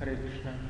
Hare Krishna.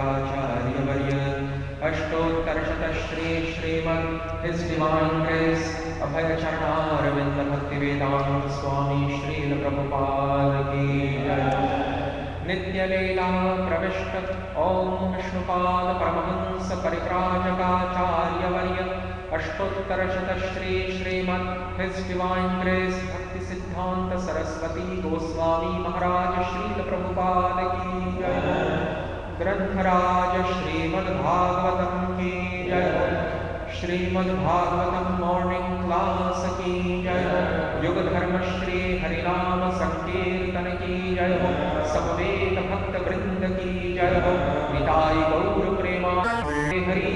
Prabhupada Ashtottarshata Shri Srimad His Divine Grace Abhayacharana Ravinda Bhaktivedanta Swami Srila Prabhupada Ki Nitya Leela Pravishta Om Vishnupada Paramahansa Parivrajaka Varya Ashtottarshata Shri Srimad His Divine Grace Bhakti Siddhanta Saraswati Goswami Maharaj Srila Prabhupada Ki ग्रंथराज Shrimad Bhagavatam की जय हो। Shrimad Bhagavatam morning class की जय हो। युग धर्म श्री हरिनाम संकीर्तन की जय हो। समवेत भक्त वृंद की जय हो। निताई गौर प्रेमा हरि हरि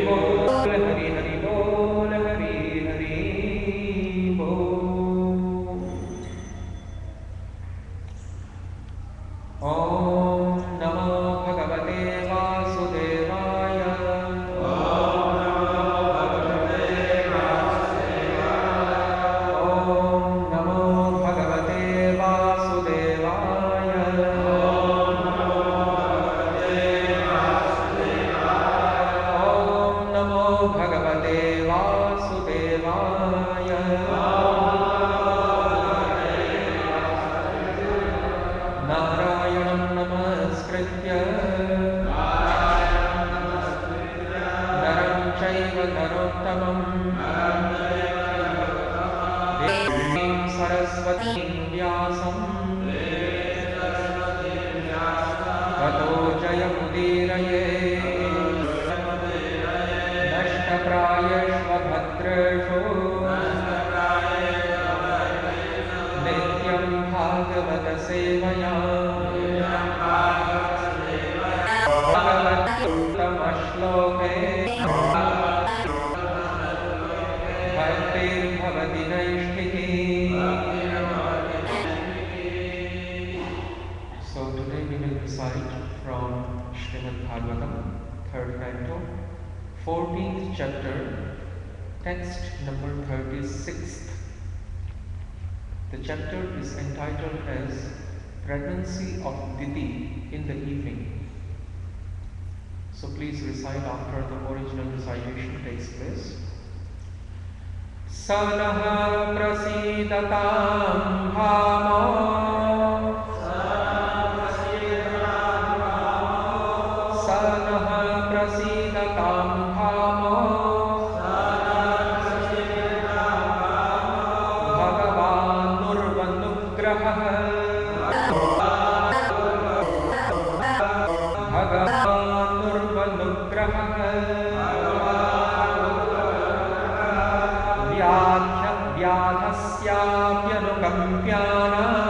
बोल हरि हरि बोल हरि हरि बोल। ओम नमो भगवते वासुदेवाय। ओम नमो भगवते वासुदेवाय। ओम नमो भगवते वासुदेवाय। नारायणं नमस्कृत्य नरं चैव नरोत्तमं देवीं सरस्वतीं व्यासं ततो जयमुदीरये। नष्टप्रायश्वभद्रेषु नित्यं भागवत सेवया भगवत्तमश्लोके भक्तिर्भवति नैष्ठिकी। So today we will recite from Srimad Bhagavatam, 3rd canto, 14th chapter, text number 36th. The chapter is entitled as Pregnancy of Diti in the Evening. So please recite after the original recitation takes place. Sanaha prasidatam bhamo Sanaha prasidatam bhamo Sanah prasidatam bhamo Bhagavanurvanugrahah Vyathasyaphyanukampyanam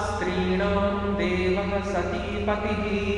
Strinam devah satipatihi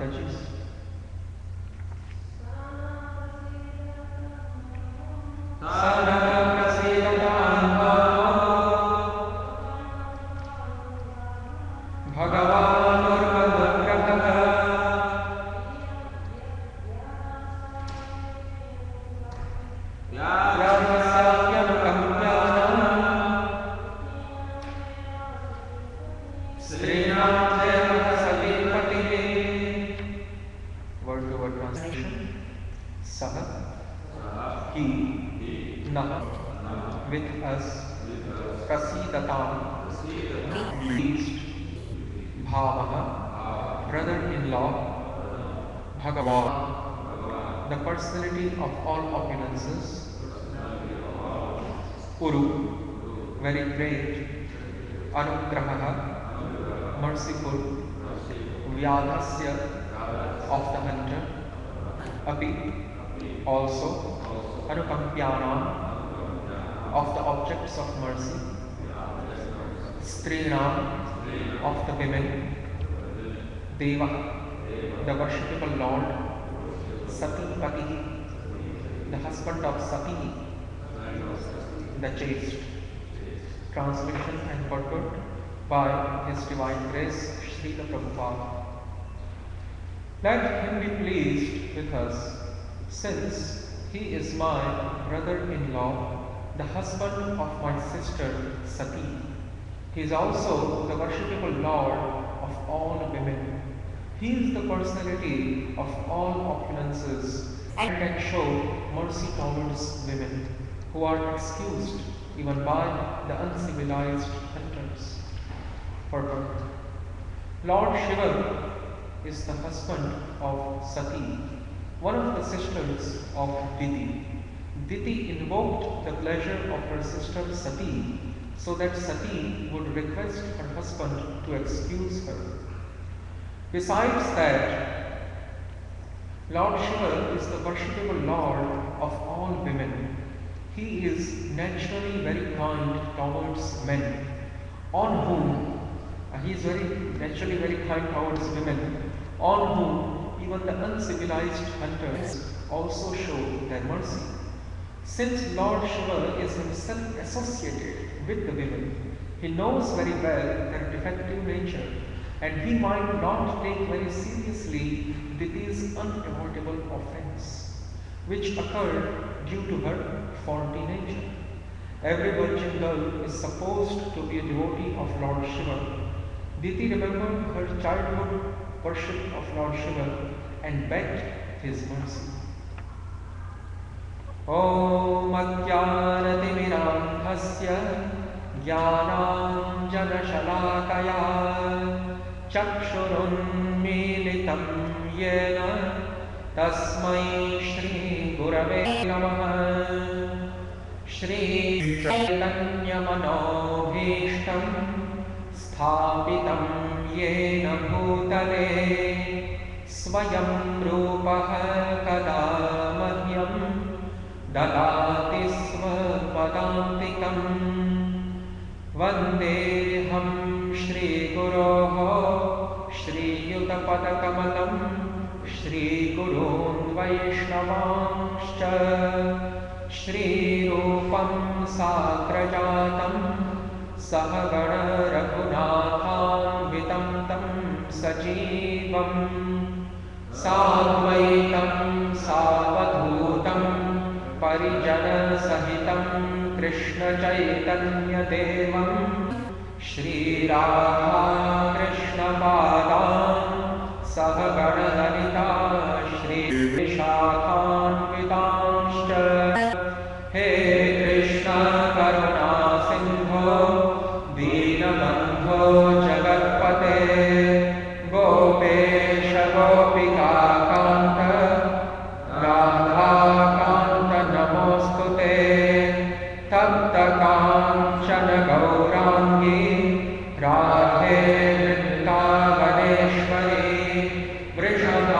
Mataji's. Word-to-word translation. Saha, he, nah, with us, Prasidatam, pleased, Bhavaha, brother-in-law, Bhagavan, the personality of all opulences, Uru, very great, Anugraha, merciful, Vyadhasya, of the hunter, Api, also, Anukampyanam, of the objects of mercy, Strinam, of the women, Deva, the worshipable Lord, Satipati, the husband of Sati, the chaste. Translation and purport by His Divine Grace, Srila Prabhupada. Let him be pleased with us, since he is my brother-in-law, the husband of my sister Sati. He is also the worshipable Lord of all women. He is the personality of all opulences and can show mercy towards women who are excused even by the uncivilized hunters. Purport. Lord Shiva is the husband of Sati, one of the sisters of Diti. Diti invoked the pleasure of her sister Sati so that Sati would request her husband to excuse her. Besides that, Lord Shiva is the worshipable Lord of all women. He is naturally very kind towards men, on whom he is naturally very kind towards women, on whom even the uncivilized hunters also show their mercy. Since Lord Shiva is himself associated with the women, he knows very well their defective nature, and he might not take very seriously Diti's unavoidable offense, which occurred due to her faulty nature. Every virgin girl is supposed to be a devotee of Lord Shiva. Diti remembered her childhood worship of Lord Shiva and begged his mercy. Om Ajnanatimirandhasya Jnanam Janashalakaya Chakshurunmilitam Yena Tasmai Shri Gurave Namaha. Shri Chaitanya Manobhishtam Sthapitam Yena Bhutale Swayam Rupaha Kada Mahyam Dadati Svapadantikam Vandeham Shri Guroho Shri Yutapadakamalam Shri Gurun Vaishnavanshcha Shri Rupam Sakrajatam Sahagana Raghunatham Vitam Sajivam Sadvaitam Savadhutam Parijana Sahitam Krishna Chaitanya Devam Shri Radha Krishna Padam Sahagana Lalita Shri Vishakhan Vitamshcha. He Krishna Karuna Sindho Deenabandho Jagatpate Gopesha Gopika Kanta Radha Kanta Namostute Tapta Kanchana Gaurangi Radhe Vrindavaneshwari Vrishabha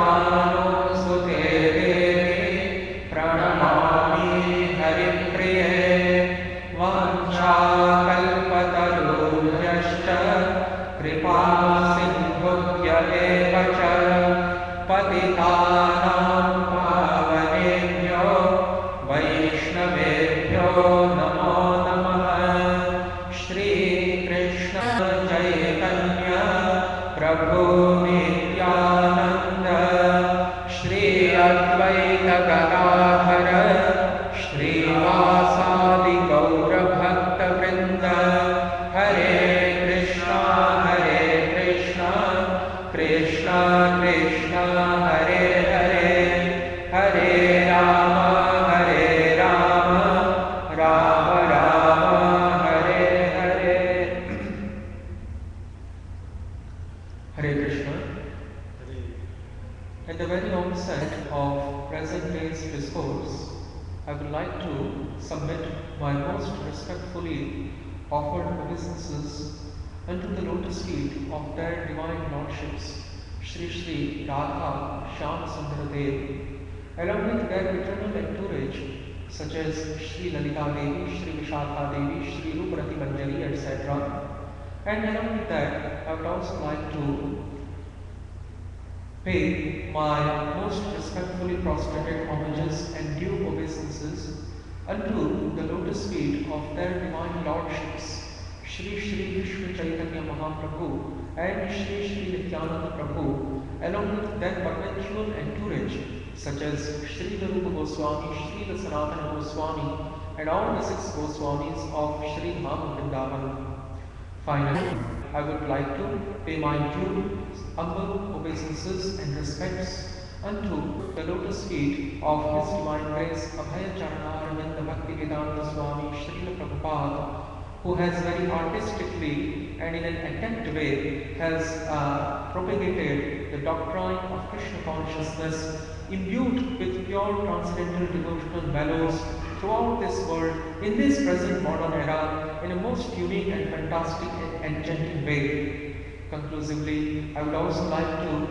At the very onset of present day's discourse, I would like to submit my most respectfully offered obeisances unto the lotus feet of their divine lordships, Sri Sri Radha Shyam Sundar Dev, along with their eternal entourage such as Sri Lalita Devi, Sri Vishakha Devi, Sri Rupati Manjari, etc. And along with that, I would also like to pay my most respectfully prostrated homages and due obeisances unto the lotus feet of their divine lordships, Shri Shri Vishnu Chaitanya Mahaprabhu and Shri Shri Nityananda Prabhu, along with their perpetual entourage such as Shri Rupa Goswami, Shri Sanatana Goswami, and all the 6 Goswamis of Shri Dham Vrindavan. Finally, I would like to pay my due humble obeisances and respects unto the lotus feet of His Divine Grace Abhaya Charana Bhakti Vedanta Swami Srila Prabhupada, who has very artistically and in an attempt way has propagated the doctrine of Krishna consciousness imbued with pure transcendental devotional mellows throughout this world in this present modern era in a most unique and fantastic and enchanting way. Conclusively, I would also like to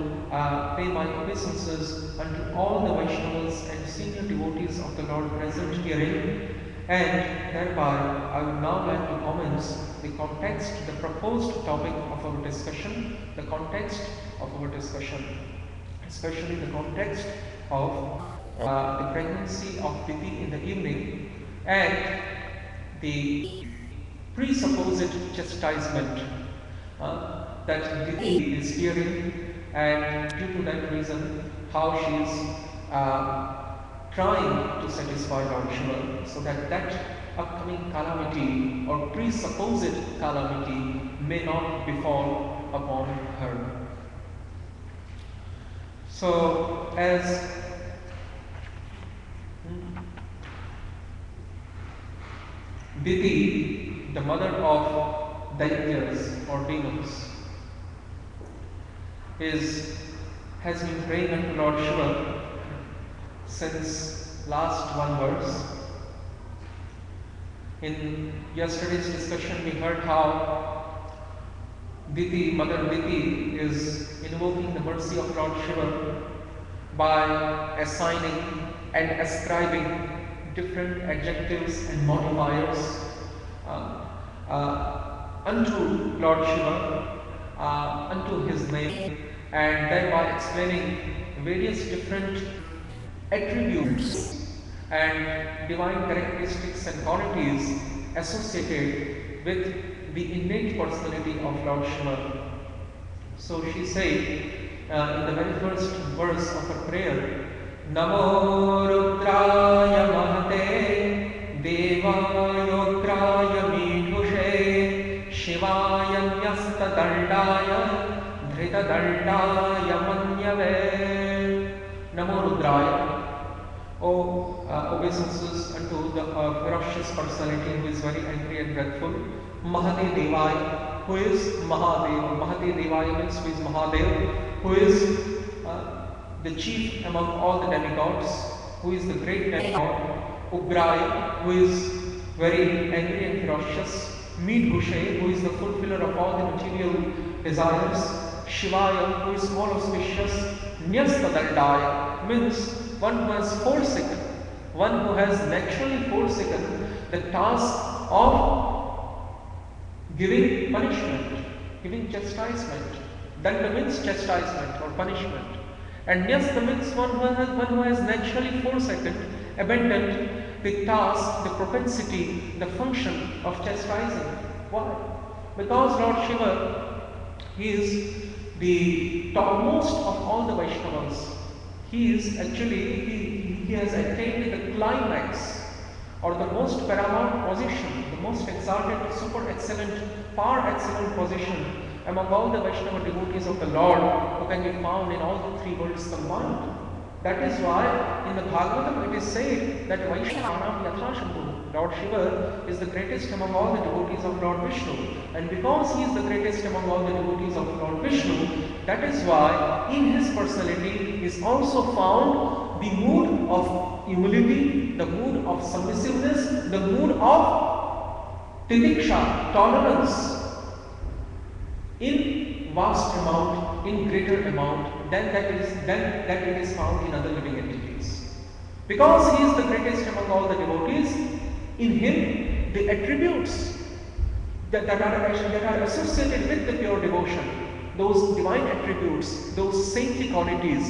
pay my obeisances unto all the Vaishnavas and senior devotees of the Lord present herein, and thereby I would now like to commence the context, the proposed topic of our discussion, the context of our discussion, especially the context of the pregnancy of Diti in the evening and the presupposed chastisement that Diti is hearing, and due to that reason how she is trying to satisfy Lord Shiva, so that that upcoming calamity or presupposed calamity may not befall upon her. So, as Diti, the mother of Daityas or demons, has been praying unto Lord Shiva since last one verse. In yesterday's discussion, we heard how Diti, Mother Diti, is invoking the mercy of Lord Shiva by assigning and ascribing different adjectives and modifiers unto Lord Shiva, unto his name, and thereby explaining various different attributes and divine characteristics and qualities associated with the innate personality of Lord Shiva. So she said in the very first verse of her prayer, Namo Rudraya Mahate Devayokraya Midhushe Shivaya Nyasta Dandaya Dhrita Dandaya Manyave. Namo Rudraya. Obeisances unto the ferocious personality who is very angry and dreadful. Mahate Devaya, who is Mahadev. Mahate Devaya means who is Mahadev, who is the chief among all the demigods, who is the great demigod. Ugraya, who is very angry and ferocious. Midhushe, who is the fulfiller of all the material desires. Shivaya, who is more auspicious. Nyastadaldaya means one who has forsaken, one who has naturally forsaken the task of giving punishment, giving chastisement. Danda means chastisement or punishment. And Nyasta means one who has naturally forsaken, abandoned the task, the propensity, the function of chastising. Why? Because Lord Shiva, he is the topmost of all the Vaishnavas. He is actually, he has attained the climax or the most paramount position, the most exalted, super excellent, par excellent position among all the Vaishnava devotees of the Lord who can be found in all the 3 worlds combined. That is why in the Bhagavatam it is said that Vaishnavanam Yatha Shambhu, Lord Shiva is the greatest among all the devotees of Lord Vishnu. And because he is the greatest among all the devotees of Lord Vishnu, that is why in his personality is also found the mood of humility, the mood of submissiveness, the mood of titiksha, tolerance, in vast amount, in greater amount than that it is found in other living entities. Because he is the greatest among all the devotees, in him the attributes that are associated with the pure devotion, those divine attributes, those saintly qualities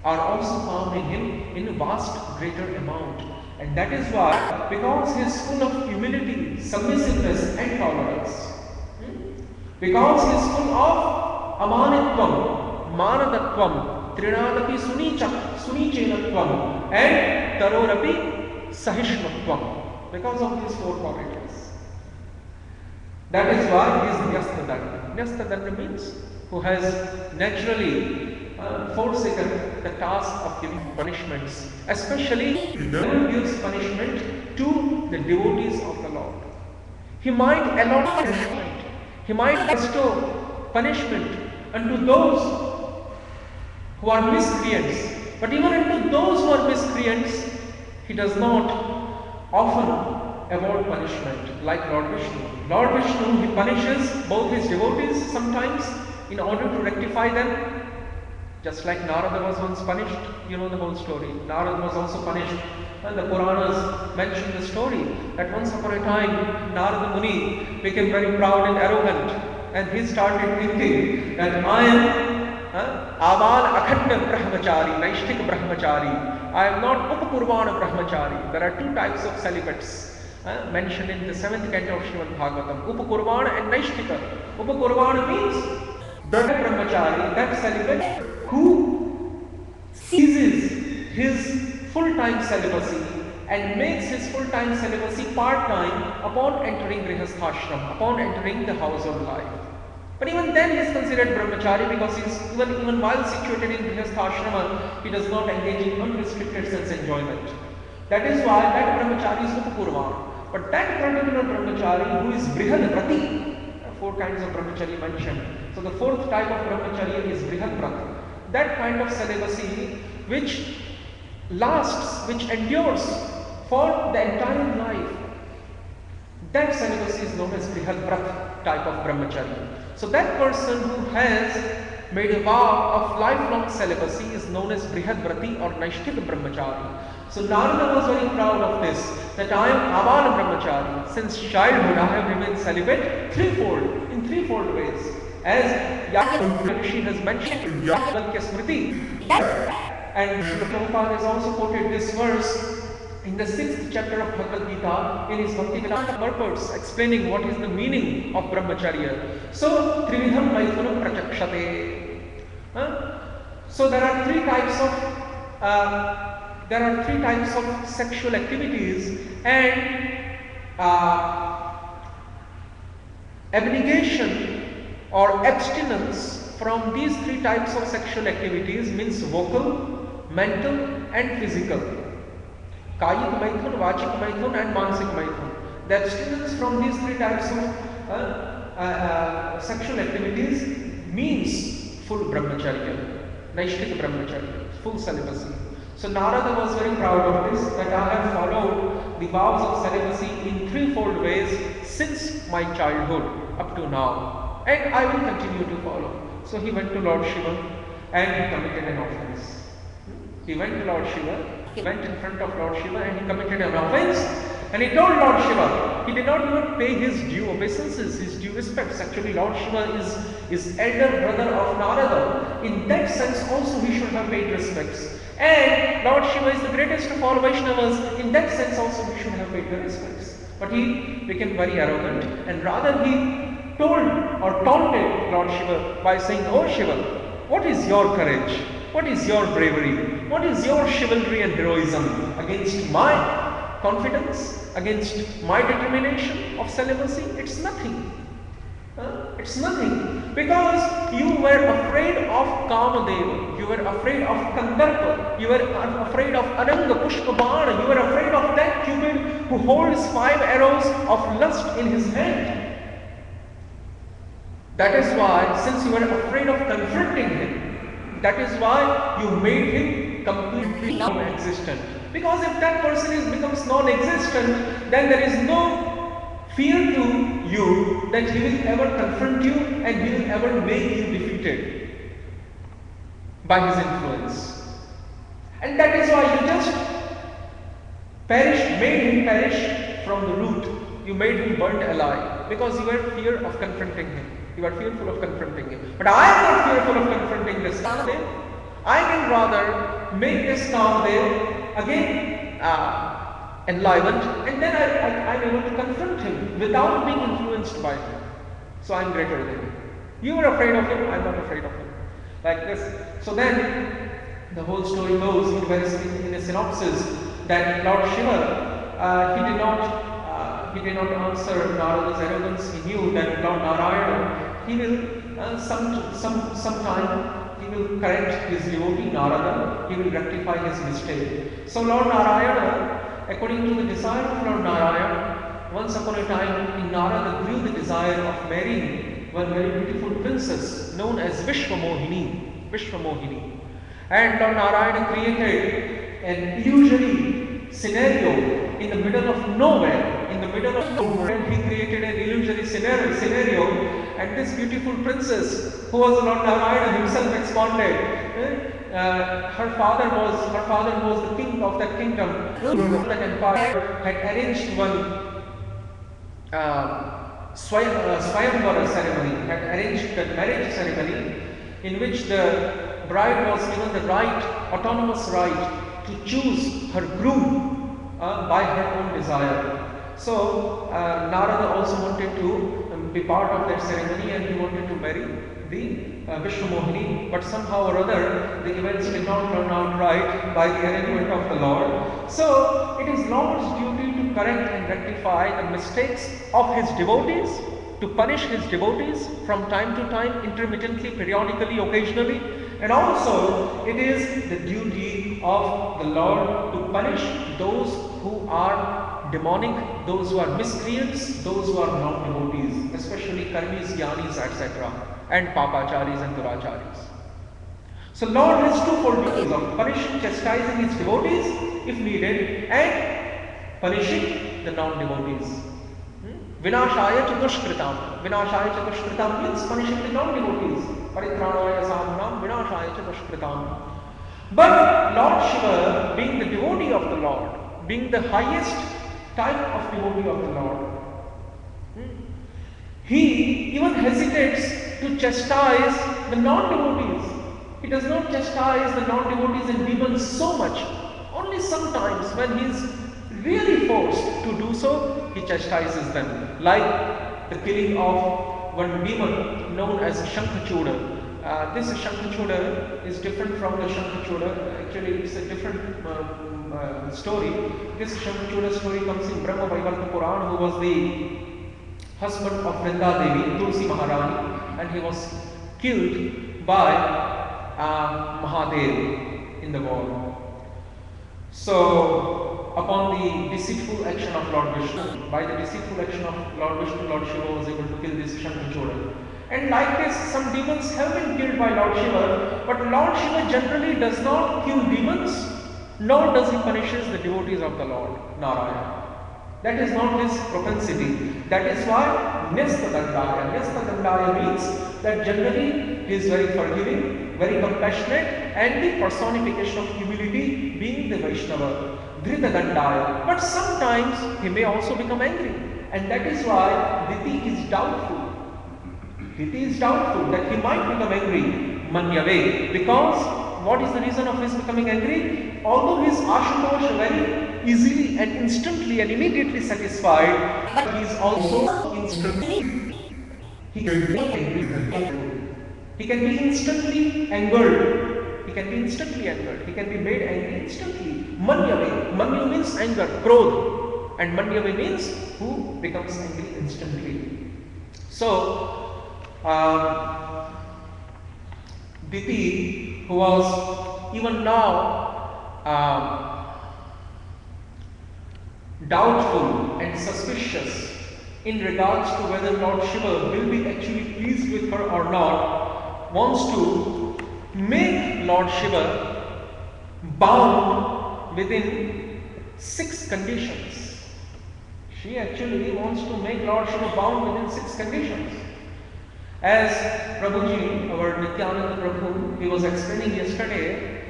are also found in him in vast greater amount. And that is why, because he is full of humility, submissiveness and tolerance, because he is full of amanitvam, manadatvam, trinadapi sunichenatvam and tarorapi sahishnatvam, because of these four qualities. That is why he is Nyastadanda. Nyastadanda means who has naturally forsaken the task of giving punishments, especially he never gives punishment to the devotees of the Lord. He might allot punishment, he might bestow punishment unto those who are miscreants, but even unto those who are miscreants, he does not often avoid punishment like Lord Vishnu. Lord Vishnu, he punishes both his devotees sometimes in order to rectify them. Just like Narada was once punished, you know the whole story. Narada was also punished. And the Puranas mention the story that once upon a time Narada Muni became very proud and arrogant, and he started thinking that I am Aval Akhanda Brahmachari, Naishtik Brahmachari. I am not Upapurvana Brahmachari. There are two types of celibates mentioned in the 7th canto of Srimad Bhagavatam, Upakurvana and Naishtika. Upakurvana means that brahmachari, that celibate who ceases his full-time celibacy and makes his full-time celibacy part-time upon entering grihasthashram, upon entering the household life. But even then he is considered brahmachari, because he is, even while situated in grihasthashrama, he does not engage in unrestricted sense enjoyment. That is why that brahmachari is upapurvana. But that particular brahmachari who is brihad vrati, four kinds of brahmacharya mentioned. So the fourth type of brahmacharya is brihad vrata. That kind of celibacy which lasts, which endures for the entire life, that celibacy is known as brihad vrata type of brahmacharya. So that person who has made a vow of lifelong celibacy is known as brihad vrati or naishtik brahmachari. So Narada was very proud of this, that I am Avala Brahmachari. Since childhood I have remained celibate in threefold ways. As Yagnavakya has mentioned in Yagnavakya Smriti. And Srila Prabhupada has also quoted this verse in the 6th chapter of Bhagavad Gita in his Bhaktivedanta purpose, explaining what is the meaning of Brahmacharya. So, Trividham Maithunam Prachakshate. So there are three types of sexual activities, and abnegation or abstinence from these three types of sexual activities means vocal, mental and physical. Kayik maithun, vachik maithun and mansik maithun. The abstinence from these three types of sexual activities means full brahmacharya, naishtik brahmacharya, full celibacy. So Narada was very proud of this, that I have followed the vows of celibacy in threefold ways since my childhood up to now, and I will continue to follow. So he went to Lord Shiva and he committed an offense. He went to Lord Shiva, he went in front of Lord Shiva and he committed an offense, and he told Lord Shiva, he did not even pay his due obeisances, his due respects. Actually Lord Shiva is elder brother of Narada. In that sense also he should have paid respects. And Lord Shiva is the greatest of all Vaishnavas. In that sense also he should have paid the respects. But he became very arrogant, and rather he told or taunted Lord Shiva by saying, "Oh Shiva, what is your courage? What is your bravery? What is your chivalry and heroism against my confidence, against my determination of celibacy? It's nothing. It's nothing. Because you were afraid of Kamadeva, you were afraid of Kandarpa, you were afraid of Aranga Pushpabana, you were afraid of that Cupid who holds 5 arrows of lust in his hand. That is why, since you were afraid of confronting him, That is why you made him completely non-existent. Because if that person becomes non-existent, then there is no fear to you that he will ever confront you and he will ever make you defeated by his influence. And that is why you just made him perish from the root. You made him burnt alive because you were fear of confronting him. You are fearful of confronting him. But I am not fearful of confronting this Kamdev. I can rather make this Kamdev again enlivened, and then I am able to confront him without being influenced by him. So I am greater than him. You are afraid of him, I am not afraid of him. Like this. So then the whole story goes in a synopsis that Lord Shiva, he did not answer Narada's arrogance. He knew that Lord Narayana, he will sometime he will correct his devotee Narada, he will rectify his mistake. So Lord Narayana, according to the desire of Lord Narayana, once upon a time Narada grew the desire of marrying one very beautiful princess known as Vishwamohini. And Lord Narayana created an illusory scenario in the middle of nowhere. He created an illusory scenario, and this beautiful princess, who was Lord Narayana himself absconded. Her father was the king of that kingdom. That empire had arranged one Swayamvara ceremony, had arranged that marriage ceremony in which the bride was given the autonomous right to choose her groom by her own desire. So Narada also wanted to be part of that ceremony, and he wanted to marry the Vishwamohini, but somehow or other the events did not turn out right by the arrangement of the Lord. So it is Lord's duty to correct and rectify the mistakes of his devotees, to punish his devotees from time to time, intermittently, periodically, occasionally. And also it is the duty of the Lord to punish those who are demonic, those who are miscreants, those who are non-devotees, especially karmis, jnanis, etc. and papacharis and duracharis. So Lord has twofold duties of punishing, chastising his devotees if needed, and punishing the non-devotees. Vinashaya cha dushkritam. Vinashaya cha dushkritam means punishing the non-devotees. Paritranaya samunam vinashaya cha dushkritam. But Lord Shiva, being the devotee of the Lord, being the highest type of devotee of the Lord, he even hesitates to chastise the non-devotees. He does not chastise the non-devotees and demons so much. Only sometimes when he is really forced to do so, he chastises them. Like the killing of one demon known as Shankhachuda. This Shankhachuda is different from the Shankhachuda. Actually, it's a different story. This Shankhachuda story comes in Brahma Vaivarta Puran, who was the husband of Vrinda Devi, Tulsi Maharani, and he was killed by Mahadev in the war. So, upon the deceitful action of Lord Vishnu, by the deceitful action of Lord Vishnu, Lord Shiva was able to kill this Shankhachuda. And like this, some demons have been killed by Lord Shiva, but Lord Shiva generally does not kill demons, nor does he punishes the devotees of the Lord Narayana. That is not his propensity. That is why Nyasta Dandaya. Nyasta Dandaya means that generally he is very forgiving, very compassionate, and the personification of humility being the Vaishnava. Dhrita Dandaya. But sometimes he may also become angry, and that is why Diti is doubtful. Diti is doubtful that he might become angry, Manyave, because what is the reason of his becoming angry? Although his Ashutosh very easily and instantly and immediately satisfied, he is also instantly, he can be angry. He can be instantly angered. He can be instantly angered. He can be made angry instantly. Manyave. Manyu means anger, krodh. And Manyave means who becomes angry instantly. So, Diti, who was even now doubtful and suspicious in regards to whether Lord Shiva will be actually pleased with her or not, wants to make Lord Shiva bound within 6 conditions. She actually wants to make Lord Shiva bound within 6 conditions. As Prabhuji, our Nityananda Prabhu, he was explaining yesterday,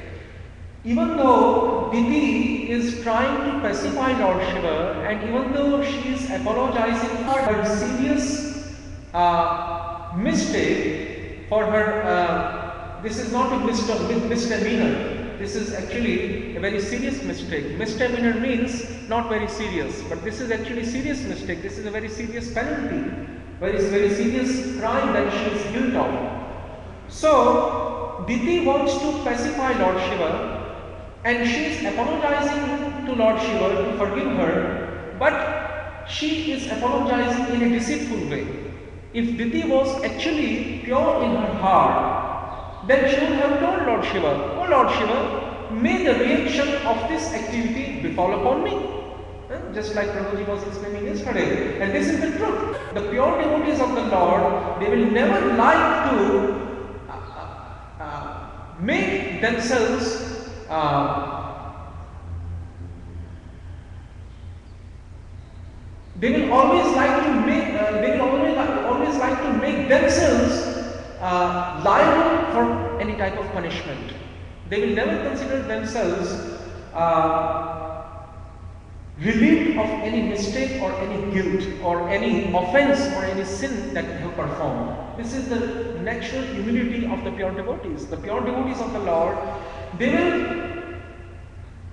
even though Diti is trying to pacify Lord Shiva, and even though she is apologizing for her serious mistake, for her, this is not a misdemeanor, this is actually a very serious mistake. Misdemeanor means not very serious, but this is actually serious mistake. This is a very serious penalty, very serious crime that she is guilty of. So, Diti wants to pacify Lord Shiva, and she is apologizing to Lord Shiva to forgive her, but she is apologizing in a deceitful way. If Diti was actually pure in her heart, then she would have told Lord Shiva, "Oh Lord Shiva, may the reaction of this activity befall upon me." Just like Prabhuji was explaining yesterday. And this is the truth. The pure devotees of the Lord, they will never like to make themselves they will always like to make themselves liable for any type of punishment. They will never consider themselves relieved of any mistake or any guilt or any offense or any sin that they have performed. This is the natural humility of the pure devotees. The pure devotees of the Lord, they will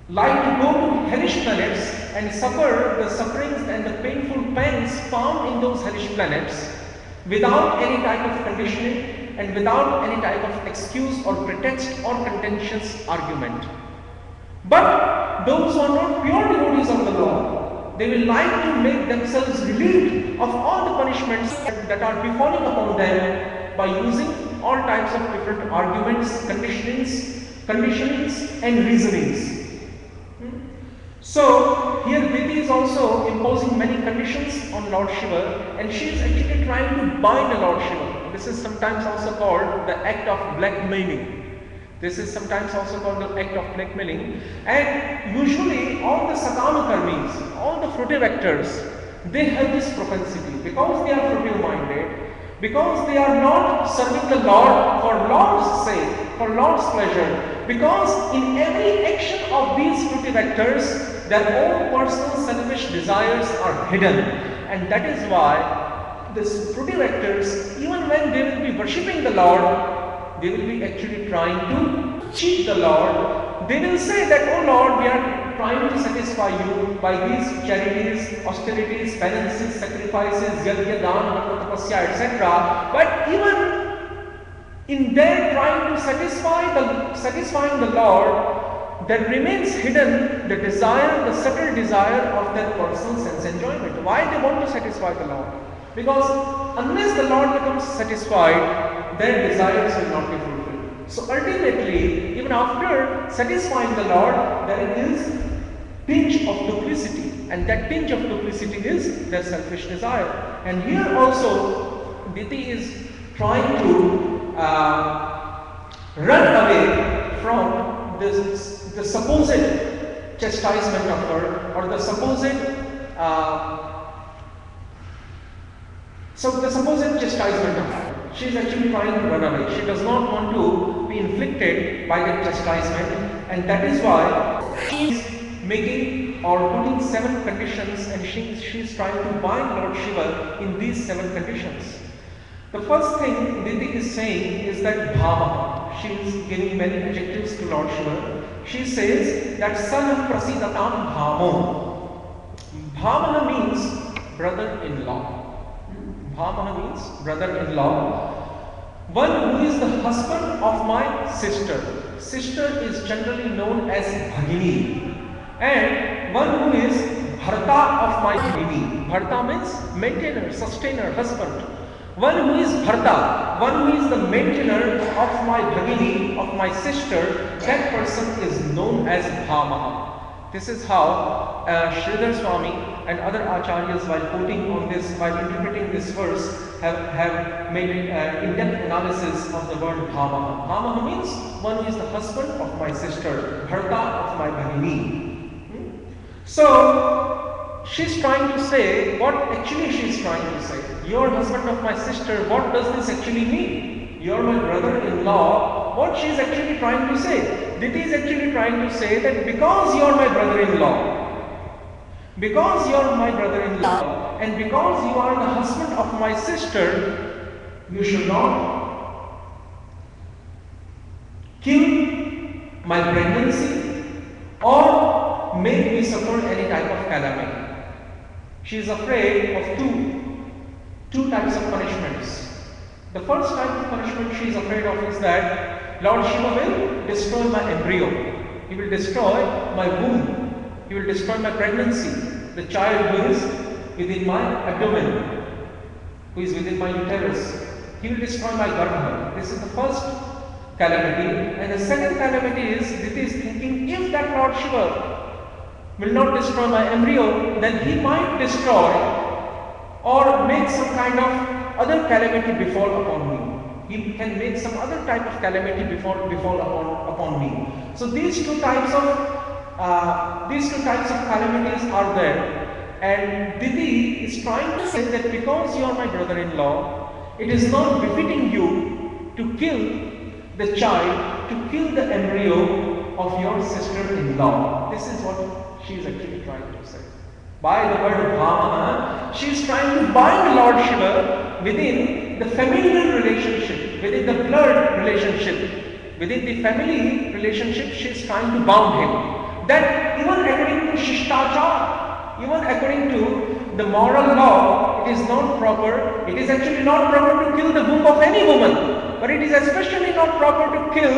like to go to hellish planets and suffer the sufferings and the painful pangs found in those hellish planets without any type of conditioning and without any type of excuse or pretext or contentious argument. But those who are not pure devotees of the Lord, they will like to make themselves relieved of all the punishments that are befalling upon them by using all types of different arguments, conditionings and reasonings. So here Diti is also imposing many conditions on Lord Shiva, and she is actually trying to bind Lord Shiva. This is sometimes also called the act of blackmailing. This is sometimes also called the act of blackmailing. And usually all the sakama karmis, all the fruitive actors, they have this propensity because they are fruitive minded, because they are not serving the Lord for Lord's sake, for Lord's pleasure, because in every action of these fruitive actors, their own personal selfish desires are hidden. And that is why these fruitive actors, even when they will be worshipping the Lord, they will be actually trying to cheat the Lord. They will say that, "Oh Lord, we are trying to satisfy you by these charities, austerities, penances, sacrifices, yajna, dana, tapasya, etc." But even in their trying to satisfying the Lord, there remains hidden the desire, the subtle desire of their personal sense enjoyment. Why they want to satisfy the Lord? Because unless the Lord becomes satisfied, their desires will not be fulfilled. So ultimately, even after satisfying the Lord, there is tinge of duplicity, and that tinge of duplicity is their selfish desire. And here also, Diti is trying to run away from the supposed chastisement of her, or the supposed chastisement of her. She is actually trying to run away. She does not want to be inflicted by that chastisement, and that is why she is making or putting 7 conditions, and she is trying to bind Lord Shiva in these 7 conditions. The first thing Diti is saying is that bhava. She is giving many adjectives to Lord Shiva. She says that sana prasidatam bhavo. Bhava means brother-in-law. Bhava means brother-in-law. One who is the husband of my sister. Sister is generally known as bhagini. And one who is bharta of my bhagini. Bharta means maintainer, sustainer, husband. One who is bharta, one who is the maintainer of my bhagini, of my sister, that person is known as bhava. This is how Sridhar Swami and other acharyas, while quoting on this, while interpreting this verse, have made in-depth analysis of the word bhava. Bhava means one who is the husband of my sister, Bharta of my Bhagini. So she's trying to say, what actually she's trying to say? You're husband of my sister, what does this actually mean? You're my brother-in-law. What she's actually trying to say? Diti is actually trying to say that because you're my brother-in-law, and because you are the husband of my sister, you should not kill my pregnancy or make me suffer any type of calamity. She is afraid of two types of punishments. The first type of punishment she is afraid of is that Lord Shiva will destroy my embryo. He will destroy my womb. He will destroy my pregnancy. The child who is within my abdomen, who is within my uterus. He will destroy my garbha. This is the first calamity. And the second calamity is, Diti is thinking, if that Lord Shiva will not destroy my embryo, then he might destroy or make some kind of other calamity befall upon me. He can make some other type of calamity befall upon me. So these two types of calamities are there. And Diti is trying to say that because you are my brother-in-law, it is not befitting you to kill the child, to kill the embryo of your sister-in-law. This is what she is actually trying to say. By the word Bhama, she is trying to bind Lord Shiva within the familial relationship, within the blood relationship, within the family relationship. She is trying to bound him. That even according to Shishtachar, even according to the moral law, it is not proper. It is actually not proper to kill the womb of any woman, but it is especially not proper to kill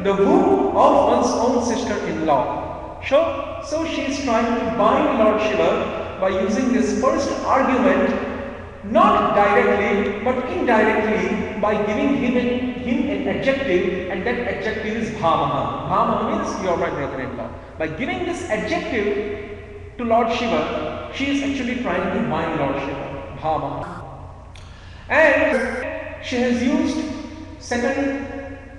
the womb of one's own sister-in-law. So she is trying to bind Lord Shiva by using this first argument, not directly but indirectly, by giving him an adjective, and that adjective is Bhamaha. Bhamaha means you are my brother-in-law. By giving this adjective to Lord Shiva, she is actually trying to bind Lord Shiva, Bhamaha. And she has used second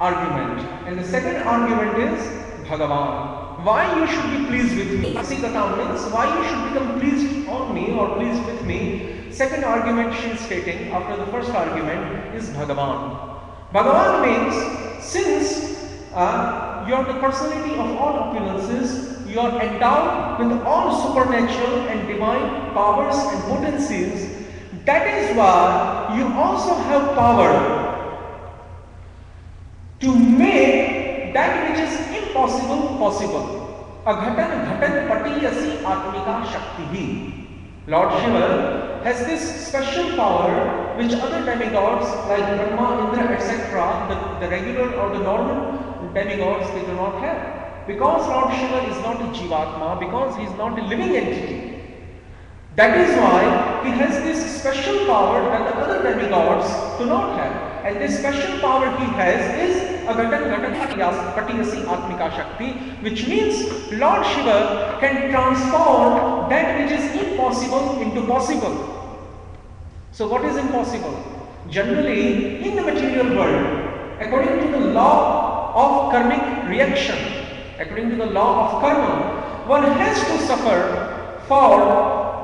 argument, and the second argument is Bhagavan. Why you should be pleased with me? Asikata means why you should become pleased on me or pleased with me. Second argument she is stating after the first argument is Bhagavan. Bhagavan means since you are the personality of all opulences, you are endowed with all supernatural and divine powers and potencies. That is why you also have power to make that which is impossible possible. Aghatan ghatan patiyasi atmika shakti. Lord Shiva has this special power which other demigods like Brahma, Indra, etc., the regular or the normal demigods, they do not have. Because Lord Shiva is not a Jivatma, because he is not a living entity. That is why he has this special power that the other demigods do not have. And this special power he has is Aghatan Ghatan Patiyasi Atmika Shakti, which means Lord Shiva can transform that which is impossible into possible. So what is impossible? Generally, in the material world, according to the law of karmic reaction, according to the law of karma, one has to suffer for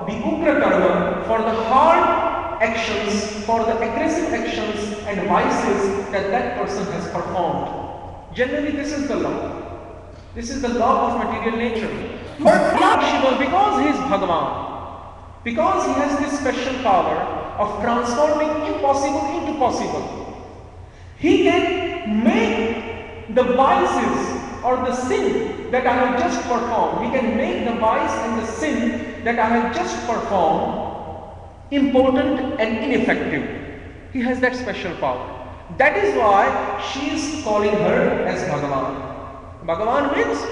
the ugra karma, for the hard actions, for the aggressive actions and vices that person has performed. Generally, this is the law. This is the law of material nature. But Lord Shiva, because he is Bhagavan, because he has this special power of transforming impossible into possible, he can make the vices or the sin that I have just performed, he can make the vice and the sin that I have just performed impotent and ineffective. He has that special power. That is why she is calling her as Bhagavan. Bhagavan means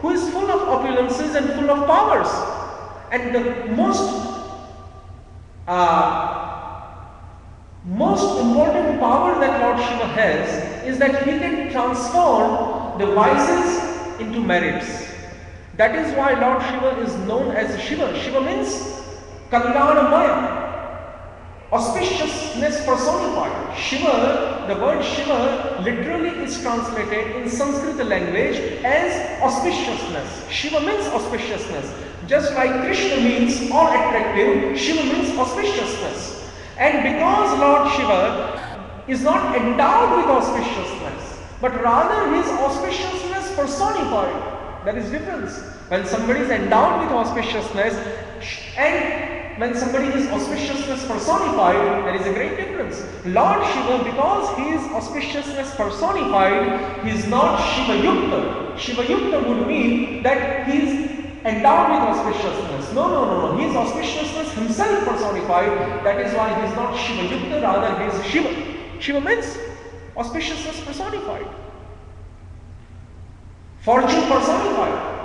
who is full of opulences and full of powers. And the most important power that Lord Shiva has is that he can transform the vices into merits. That is why Lord Shiva is known as Shiva. Shiva means Kalyanamaya, auspiciousness personified. Shiva the word Shiva literally is translated in Sanskrit language as auspiciousness. Shiva means auspiciousness. Just like Krishna means all attractive, Shiva means auspiciousness. And because Lord Shiva is not endowed with auspiciousness, but rather his auspiciousness personified. There is difference. When somebody is endowed with auspiciousness and when somebody is auspiciousness personified, there is a great difference. Lord Shiva, because he is auspiciousness personified, he is not Shiva Yukta. Shiva Yukta would mean that he is endowed with auspiciousness. No. He is auspiciousness himself personified. That is why he is not Shiva Yukta, rather he is Shiva. Shiva means auspiciousness personified. Fortune personified.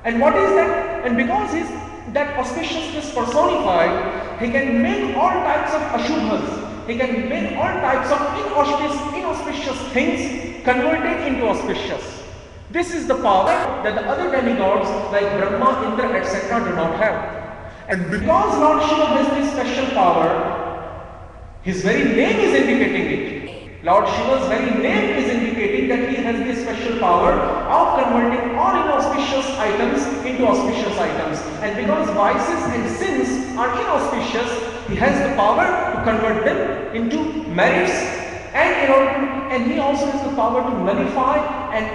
And what is that? And because he is that auspiciousness personified, he can make all types of ashubhas. He can make all types of inauspicious things converted into auspicious. This is the power that the other demigods like Brahma, Indra, etc. do not have. And because Lord Shiva has this special power, his very name is indicating it. Lord Shiva's very name is indicating that he has this special power of converting all inauspicious items into auspicious items. And because vices and sins are inauspicious, he has the power to convert them into merits, and he also has the power to nullify and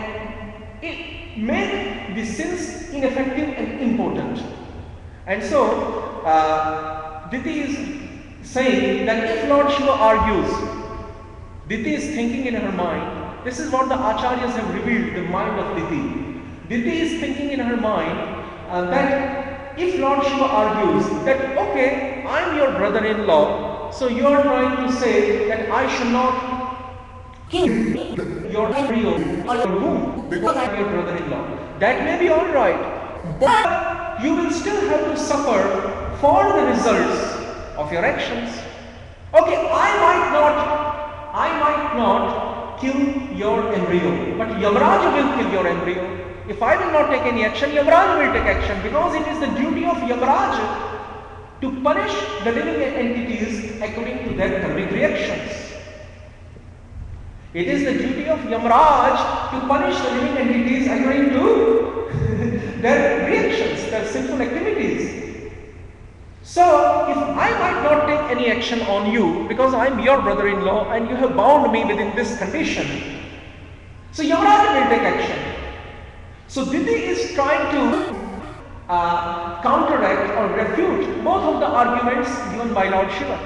make the sins ineffective and impotent. And so, Diti is saying that if Lord Shiva argues, Diti is thinking in her mind, this is what the Acharyas have revealed, the mind of Diti. Diti is thinking in her mind that if Lord Shiva argues that, okay, I am your brother-in-law, so you are trying to say that I should not kill your embryo or your womb because I am your brother-in-law. That may be alright, but you will still have to suffer for the results of your actions. Okay, I might not kill your embryo, but Yamraja will kill your embryo. If I will not take any action, Yamraja will take action, because it is the duty of Yamraja to punish the living entities according to their karmic reactions. It is the duty of Yamraj to punish the living entities according to their reactions, their sinful activities. So, if I might not take any action on you because I am your brother-in-law and you have bound me within this condition, so Yamraja will take action. So, Diti is trying to counteract or refute both of the arguments given by Lord Shiva.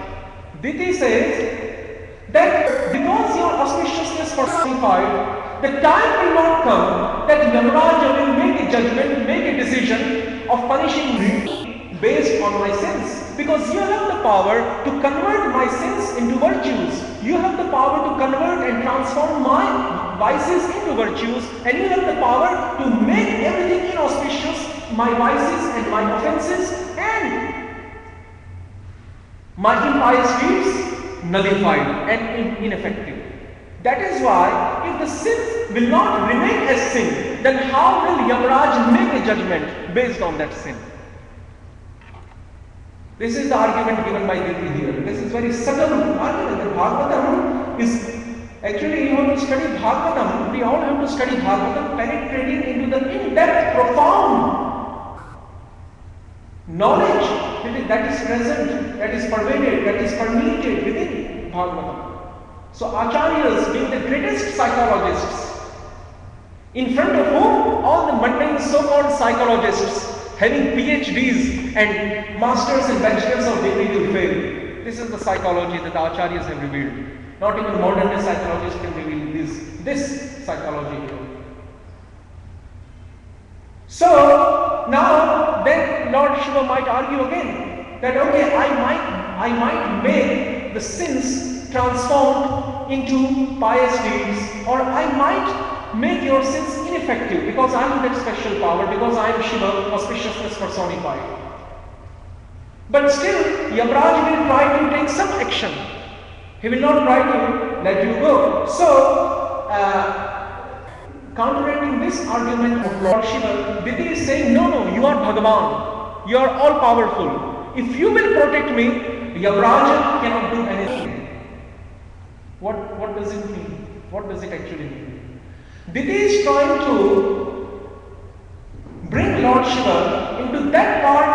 Diti says that because your auspiciousness personified, the time will not come that Yamraja will make a judgment, make a decision of punishing me based on my sins, because you have the power to convert my sins into virtues. You have the power to convert and transform my vices into virtues, and you have the power to make everything inauspicious, my vices and my offenses and my impious deeds nullified and ineffective. That is why if the sin will not remain as sin, then how will Yamaraj make a judgment based on that sin? This is the argument given by Diti here. This is very subtle argument. The Bhagavatam is actually, you have to study Bhagavatam. We all have to study Bhagavatam, penetrating into the in-depth, profound knowledge that is present, that is pervaded, that is permeated within Bhagavatam. So Acharyas, being the greatest psychologists, in front of whom all the mundane so-called psychologists having PhDs and masters and bachelors of degree will fail. This is the psychology that the Acharyas have revealed. Not even modern day psychologists can reveal this psychology. So now then Lord Shiva might argue again that okay, I might make the sins transformed into pious deeds, or I might make your sins ineffective because I am that special power, because I am Shiva, auspiciousness personified. But still, Yamaraj will try to take some action. He will not try to let you go. So, counteracting this argument of Lord Shiva, Diti is saying, no, you are Bhagavan. You are all powerful. If you will protect me, Yamaraj cannot do anything. What does it mean? What does it actually mean? Diti is trying to bring Lord Shiva into that part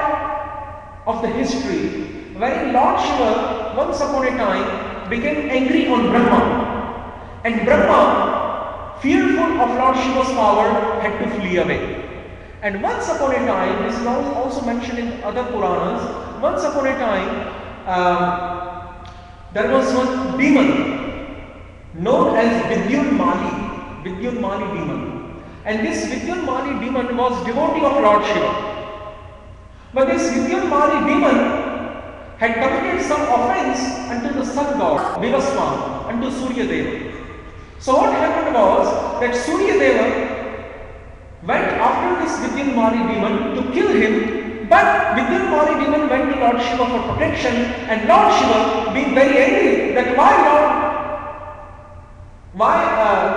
of the history wherein Lord Shiva once upon a time became angry on Brahma, and Brahma, fearful of Lord Shiva's power, had to flee away. And once upon a time, this is also mentioned in other Puranas, once upon a time there was one demon known as Vidyunmali demon. And this Vidyunmali demon was devotee of Lord Shiva. But this Vidyunmali demon had committed some offense unto the sun god Vivaswan, unto Surya Deva. So what happened was that Surya Deva went after this Vidyunmali demon to kill him, but Vidyunmali demon went to Lord Shiva for protection, and Lord Shiva, being very angry that why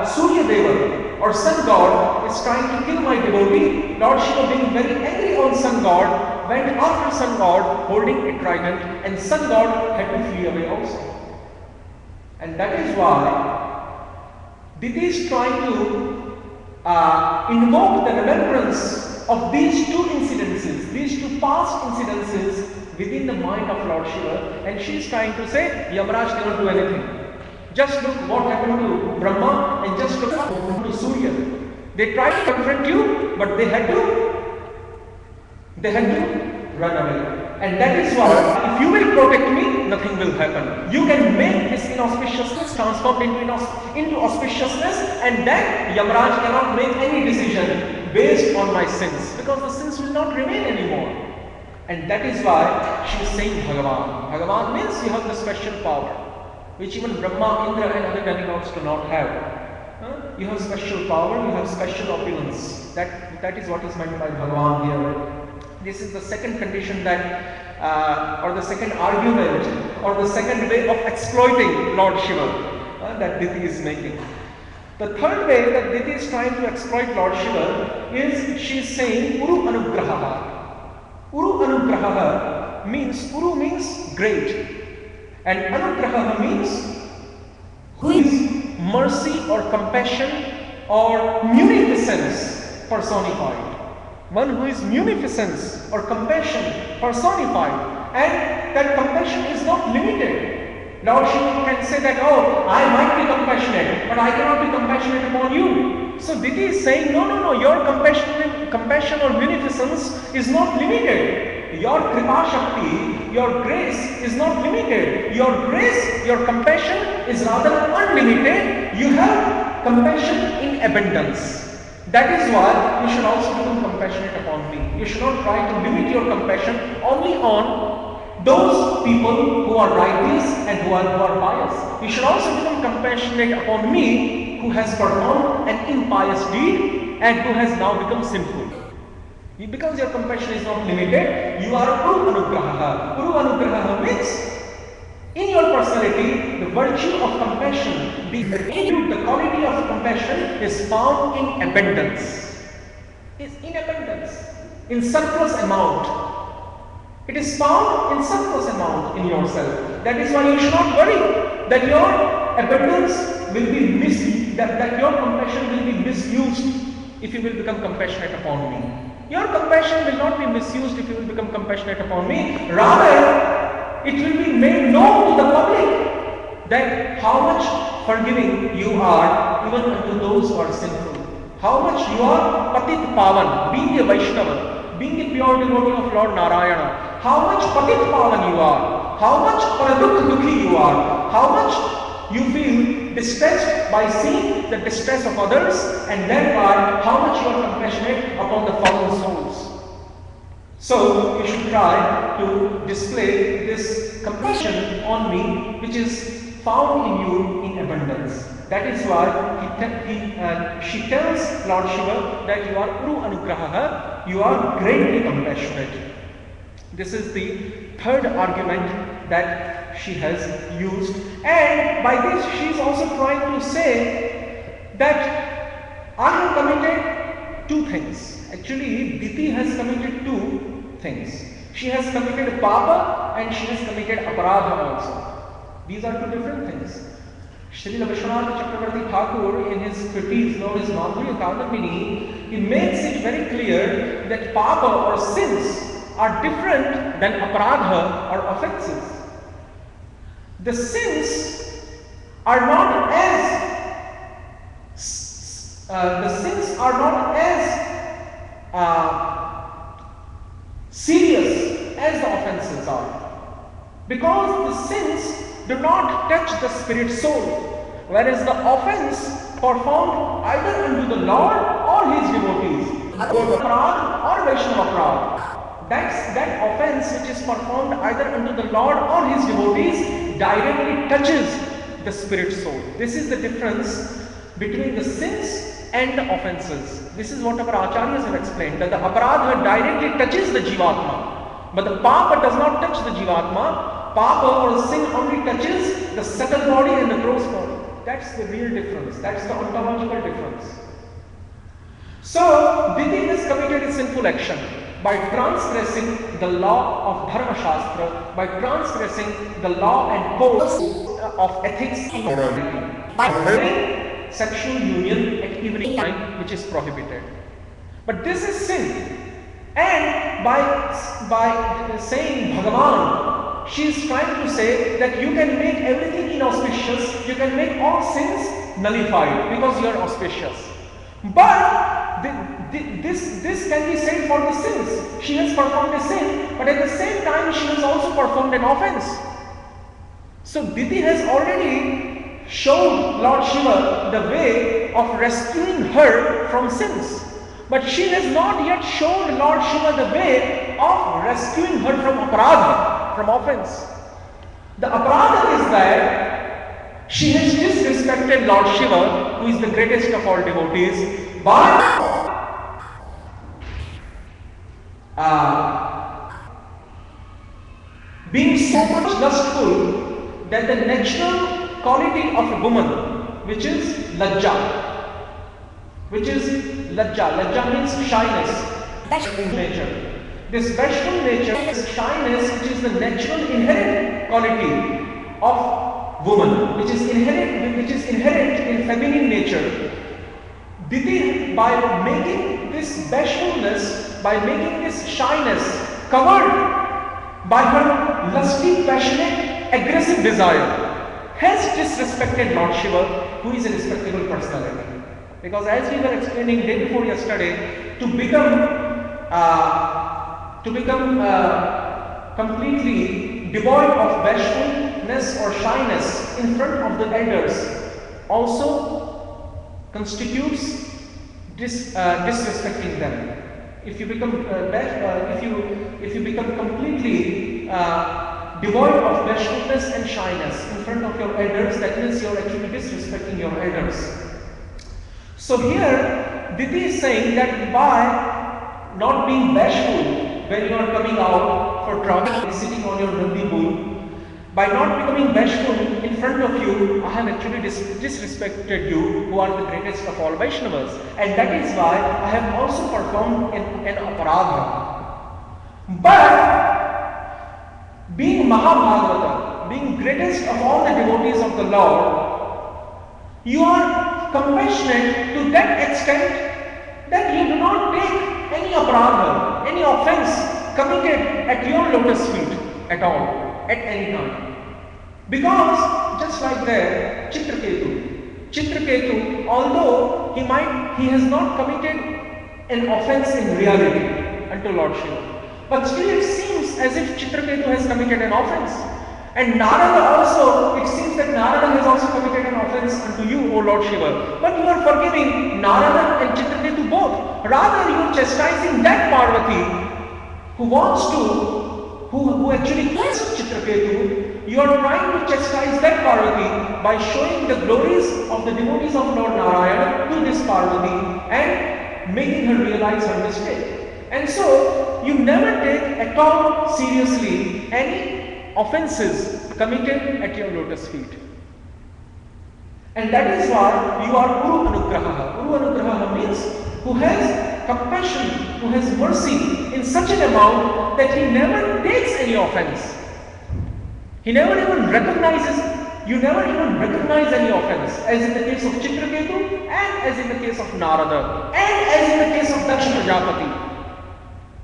Surya Deva or sun god is trying to kill my devotee, Lord Shiva, being very angry on sun god, went after sun god holding a trident, and sun god had to flee away also. And that is why Diti is trying to invoke the remembrance of these two incidences, these two past incidences within the mind of Lord Shiva, and she is trying to say, Yamaraj cannot do anything. Just look what happened to Brahma, and just look what happened to Surya. They tried to confront you, but they had to run away. And that is why, if you will protect me, nothing will happen. You can make this inauspiciousness transformed into auspiciousness, and then Yamaraj cannot make any decision based on my sins, because the sins will not remain anymore. And that is why she is saying Bhagavan. Bhagavan means you have the special power, which even Brahma, Indra and other demigods do not have. You have special power, you have special opulence. That is what is meant by Bhagavan here. This is the second condition that, or the second argument, or the second way of exploiting Lord Shiva that Diti is making. The third way that Diti is trying to exploit Lord Shiva is she is saying Uru Anugraha. Uru Anugraha means, Uru means great, and Anugraha means who is mercy or compassion or munificence personified. One who is munificence or compassion personified, and that compassion is not limited. Lord Shiva can say that, oh, I might be compassionate, but I cannot be compassionate upon you. So Diti is saying, no, your compassion or munificence is not limited. Your Kripa Shakti, your grace is not limited. Your grace, your compassion is rather unlimited. You have compassion in abundance. That is why you should also become compassionate upon me. You should not try to limit your compassion only on those people who are righteous and who are pious. You should also become compassionate upon me who has performed an impious deed and who has now become sinful. Because your compassion is not limited, you are Uru Anugraha. Uru Anugraha means in your personality, the virtue of compassion, the quality of compassion is found in abundance. It's in abundance, in surplus amount. It is found in surplus amount in yourself. That is why you should not worry that your abundance will be that your compassion will be misused if you will become compassionate upon me. Your compassion will not be misused if you will become compassionate upon me. Rather, it will be made known to the public that how much forgiving you are even unto those who are sinful. How much you are Patit Pavan, being a Vaishnava, being a pure devotee of Lord Narayana. How much Patit Pavan you are. How much Paradukh Dukhi you are. How much you feel distressed by seeing the distress of others, and thereby how much you are compassionate upon the fallen souls. So you should try to display this compassion on me, which is found in you in abundance. That is why she tells Lord Shiva that you are Uru Anugraha, you are greatly compassionate. This is the third argument that she has used, and by this she is also trying to say that I have committed two things. Actually, Diti has committed two things. She has committed Papa and she has committed Aparadha also. These are two different things. Srila Vishwanath Chakravarti Thakur, in his treatise known as Madhurya Kadambini, he makes it very clear that papa or sins are different than aparadha or offenses. The sins are not as serious as the offenses are, because the sins do not touch the spirit soul, whereas the offense performed either unto the Lord or his devotees, aparad or Vaishnava aparad, that offense which is performed either unto the Lord or his devotees directly touches the spirit soul. This is the difference between the sins and the offenses. This is what our acharyas have explained, that the aparadha directly touches the jivatma, but the papa does not touch the jivatma. Papa or sin only touches the subtle body and the gross body. That's the real difference. That's the ontological difference. So, Diti has committed a sinful action by transgressing the law of Dharma Shastra, by transgressing the law and codes of ethics and morality, by having sexual union at evening time, which is prohibited. But this is sin. And by saying Bhagavan, she is trying to say that you can make everything inauspicious, you can make all sins nullified because you are auspicious. But this can be said for the sins. She has performed a sin, but at the same time she has also performed an offense. So Diti has already shown Lord Shiva the way of rescuing her from sins. But she has not yet shown Lord Shiva the way of rescuing her from aparadha, from offense. The aparadha is that she has disrespected Lord Shiva, who is the greatest of all devotees, by being so much lustful that the natural quality of a woman, which is lajja, Lajja means shyness, bashful nature. This bashful nature, this shyness, which is the natural inherent quality of woman, which is inherent in feminine nature. Diti, by making this bashfulness, by making this shyness covered by her lusty, passionate, aggressive desire, has disrespected Lord Shiva, who is a respectable personality. Because as we were explaining day before yesterday, to become completely devoid of bashfulness or shyness in front of the elders also constitutes disrespecting them. If you become if you become completely devoid of bashfulness and shyness in front of your elders, that means you are actually disrespecting your elders. So here, Diti is saying that by not being bashful when you are coming out for traveling, sitting on your Nandi bull, by not becoming bashful in front of you, I have actually disrespected you, who are the greatest of all Vaishnavas. And that is why I have also performed an aparadha. But being Mahabhagavata, being greatest of all the devotees of the Lord, you are compassionate to that extent that you do not take any aparadha, any offense committed at your lotus feet at all, at any time. Because just like there, Chitraketu, although he has not committed an offense in reality unto Lord Shiva, but still it seems as if Chitraketu has committed an offense. And Narada also, it seems that Narada has also committed an offense unto you, O Lord Shiva. But you are forgiving Narada and Chitraketu both. Rather, you are chastising that Parvati who actually kissed Chitraketu. You are trying to chastise that Parvati by showing the glories of the devotees of Lord Narayana to this Parvati and making her realize her mistake. And so, you never take at all seriously any offenses committed at your lotus feet. And that is why you are Guru Anugraha. Guru Anugraha means who has compassion, who has mercy in such an amount that he never takes any offense. He never even recognizes you never even recognize any offense, as in the case of Chitraketu, and as in the case of Narada, and as in the case of Daksha Prajapati.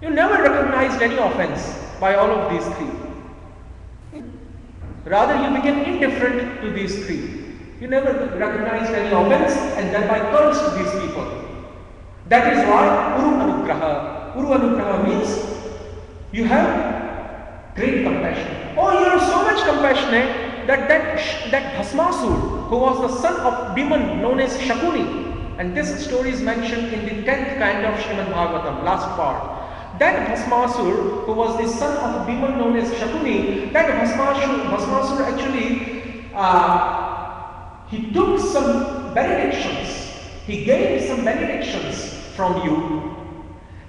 You never recognized any offense by all of these three. Rather, you became indifferent to these three. You never recognized any offense and thereby cursed these people. That is why Uru Anugraha. Uru Anugraha means you have great compassion. Oh, you are so much compassionate that Bhasmasur, who was the son of demon known as Shakuni, and this story is mentioned in the 10th kind of Srimad Bhagavatam, last part. That Bhasmasur, who was the son of a demon known as Shakuni, that Bhasmasur actually, he took some benedictions. He gave some benedictions from you.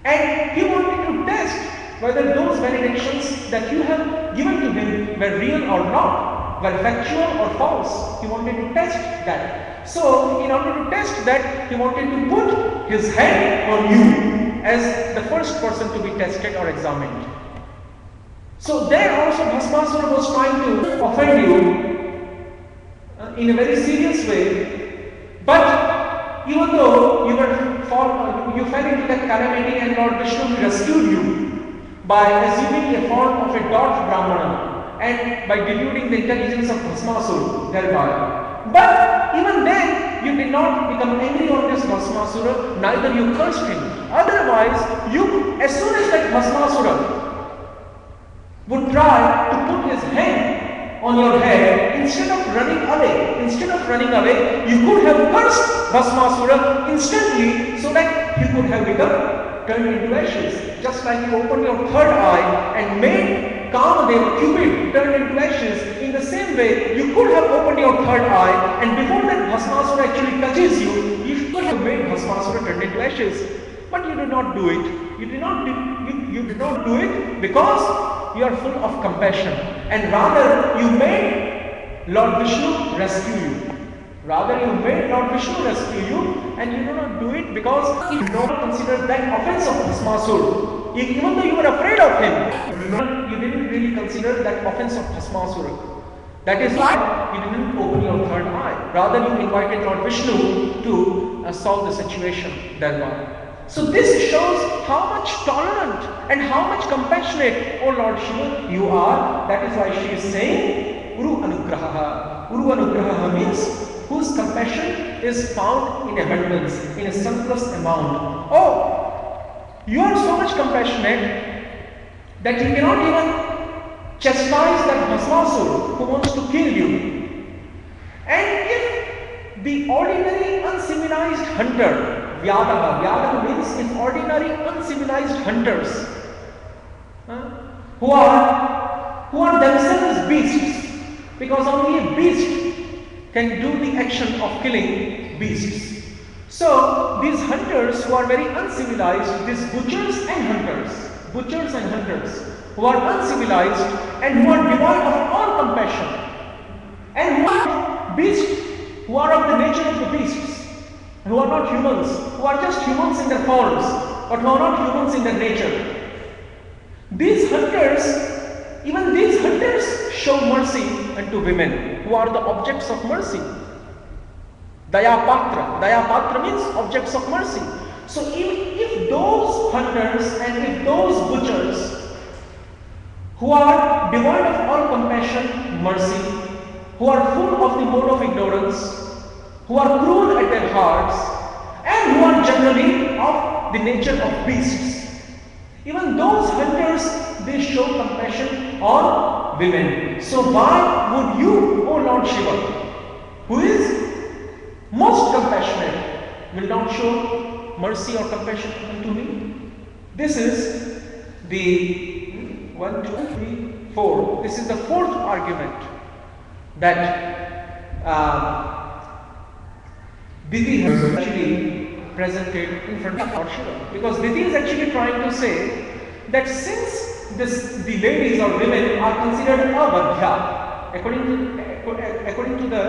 And he wanted to test whether those benedictions that you have given to him were real or not, were factual or false. He wanted to test that. So, in order to test that, he wanted to put his hand on you as the first person to be tested or examined. So there also Bhasmasura was trying to offend you in a very serious way, but even though you fell into that calamity and Lord Vishnu rescued you by assuming a form of a dwarf Brahmana and by deluding the intelligence of Bhasmasura thereby. But even then, you did not become angry on this Bhasmasura, neither you cursed him. Otherwise, as soon as that Bhasmasura would try to put his hand on your head, instead of running away, you could have cursed Bhasmasura instantly so that he could have become turned into ashes. Just like you opened your third eye and made Kamadeva, Cupid, turned into ashes. In the same way, you could have opened your third eye, and before that Bhasmasura actually touches you, you could have made Bhasmasura turn into ashes. But you did not do it. You did not do it because you are full of compassion, and rather you made Lord Vishnu rescue you. And you do not do it because you do not consider that offense of Bhasmasura. Even though you were afraid of him, you didn't really consider that offense of Bhasmasura. That is why you didn't open your third eye. Rather, you invited Lord Vishnu to solve the situation thereby. So this shows how much tolerant and how much compassionate, O Lord Shiva, you are. That is why she is saying Uru Anugraha. Uru Anugraha means whose compassion is found in abundance, in a surplus amount. Oh, you are so much compassionate that you cannot even chastise that Bhasmasura who wants to kill you. And if the ordinary uncivilized hunter, Vyadaha means if ordinary uncivilized hunters who are themselves beasts, because only a beast can do the action of killing beasts. So these hunters who are very uncivilized, these butchers and hunters who are uncivilized and who are devoid of all compassion, and who are beasts, who are of the nature of the beasts, who are not humans, who are just humans in their forms, but who are not humans in their nature. Even these hunters show mercy unto women who are the objects of mercy. Dayapatra means objects of mercy. So if those hunters and if those butchers who are devoid of all compassion, mercy, who are full of the mode of ignorance, who are cruel at their hearts, and who are generally of the nature of beasts, even those hunters, they show compassion on women. So why would you, O Lord Shiva, who is most compassionate, will not show mercy or compassion unto me? This is the 1, 2, 3, 4. This is the fourth argument that Diti has actually presented in front of Lord Shiva. Because Diti is actually trying to say that since the ladies or women are considered avadhya, according to the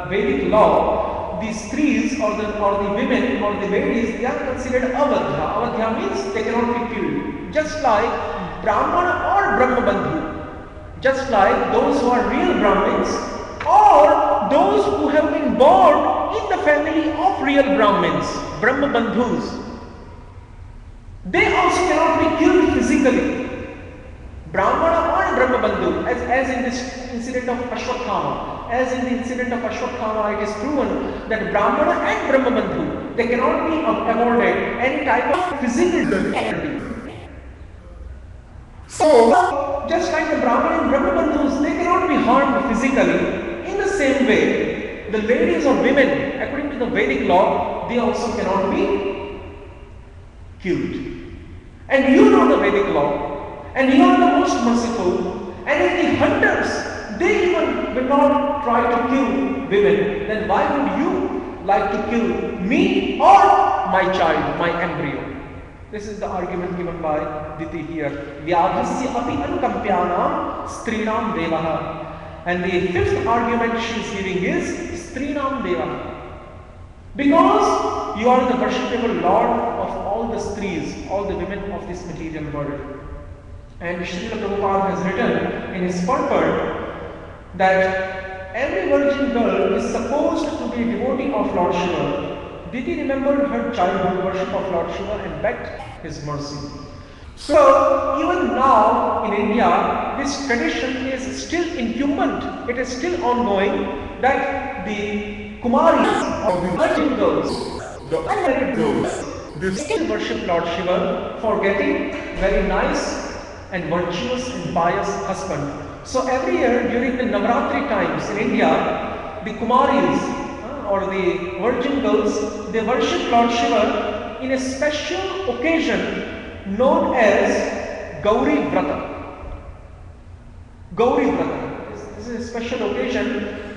Vedic law, the strees or the women or the ladies, they are considered avadhya. Avadhya means they cannot be killed. Just like Brahmana or Brahmabandhu, just like those who are real Brahmins, or those who have been born in the family of real Brahmins, Brahma Bandhus. They also cannot be killed physically. Brahmana or Brahma Bandhu, as in this incident of Ashwatthama. As in the incident of Ashwatthama, it is proven that Brahmana and Brahma Bandhu, they cannot be awarded any type of physical penalty. So, just like the Brahmana and Brahma Bandhus, they cannot be harmed physically. In the same way, the ladies or women, according to the Vedic law, they also cannot be killed. And you know the Vedic law, and you are the most merciful, and if the hunters, they even will not try to kill women, then why would you like to kill me or my child, my embryo? This is the argument given by Diti here. Vyadhasya api ankampyanam strinam devaha. And the fifth argument she is giving is strinam devaha. Because you are the worshipable Lord of all the stries, all the women of this material world. And Srila Prabhupada has written in his purport that every virgin girl is supposed to be a devotee of Lord Shiva. Diti remembered her childhood worship of Lord Shiva and begged his mercy. So, even now in India, this tradition is still incumbent, it is still ongoing, that the Kumaris or the virgin girls, the unmarried girls, they still worship Lord Shiva for getting very nice and virtuous and pious husband. So, every year during the Navratri times in India, the Kumaris or the virgin girls, they worship Lord Shiva in a special occasion known as Gauri Vrata. Gauri Vrata. This is a special occasion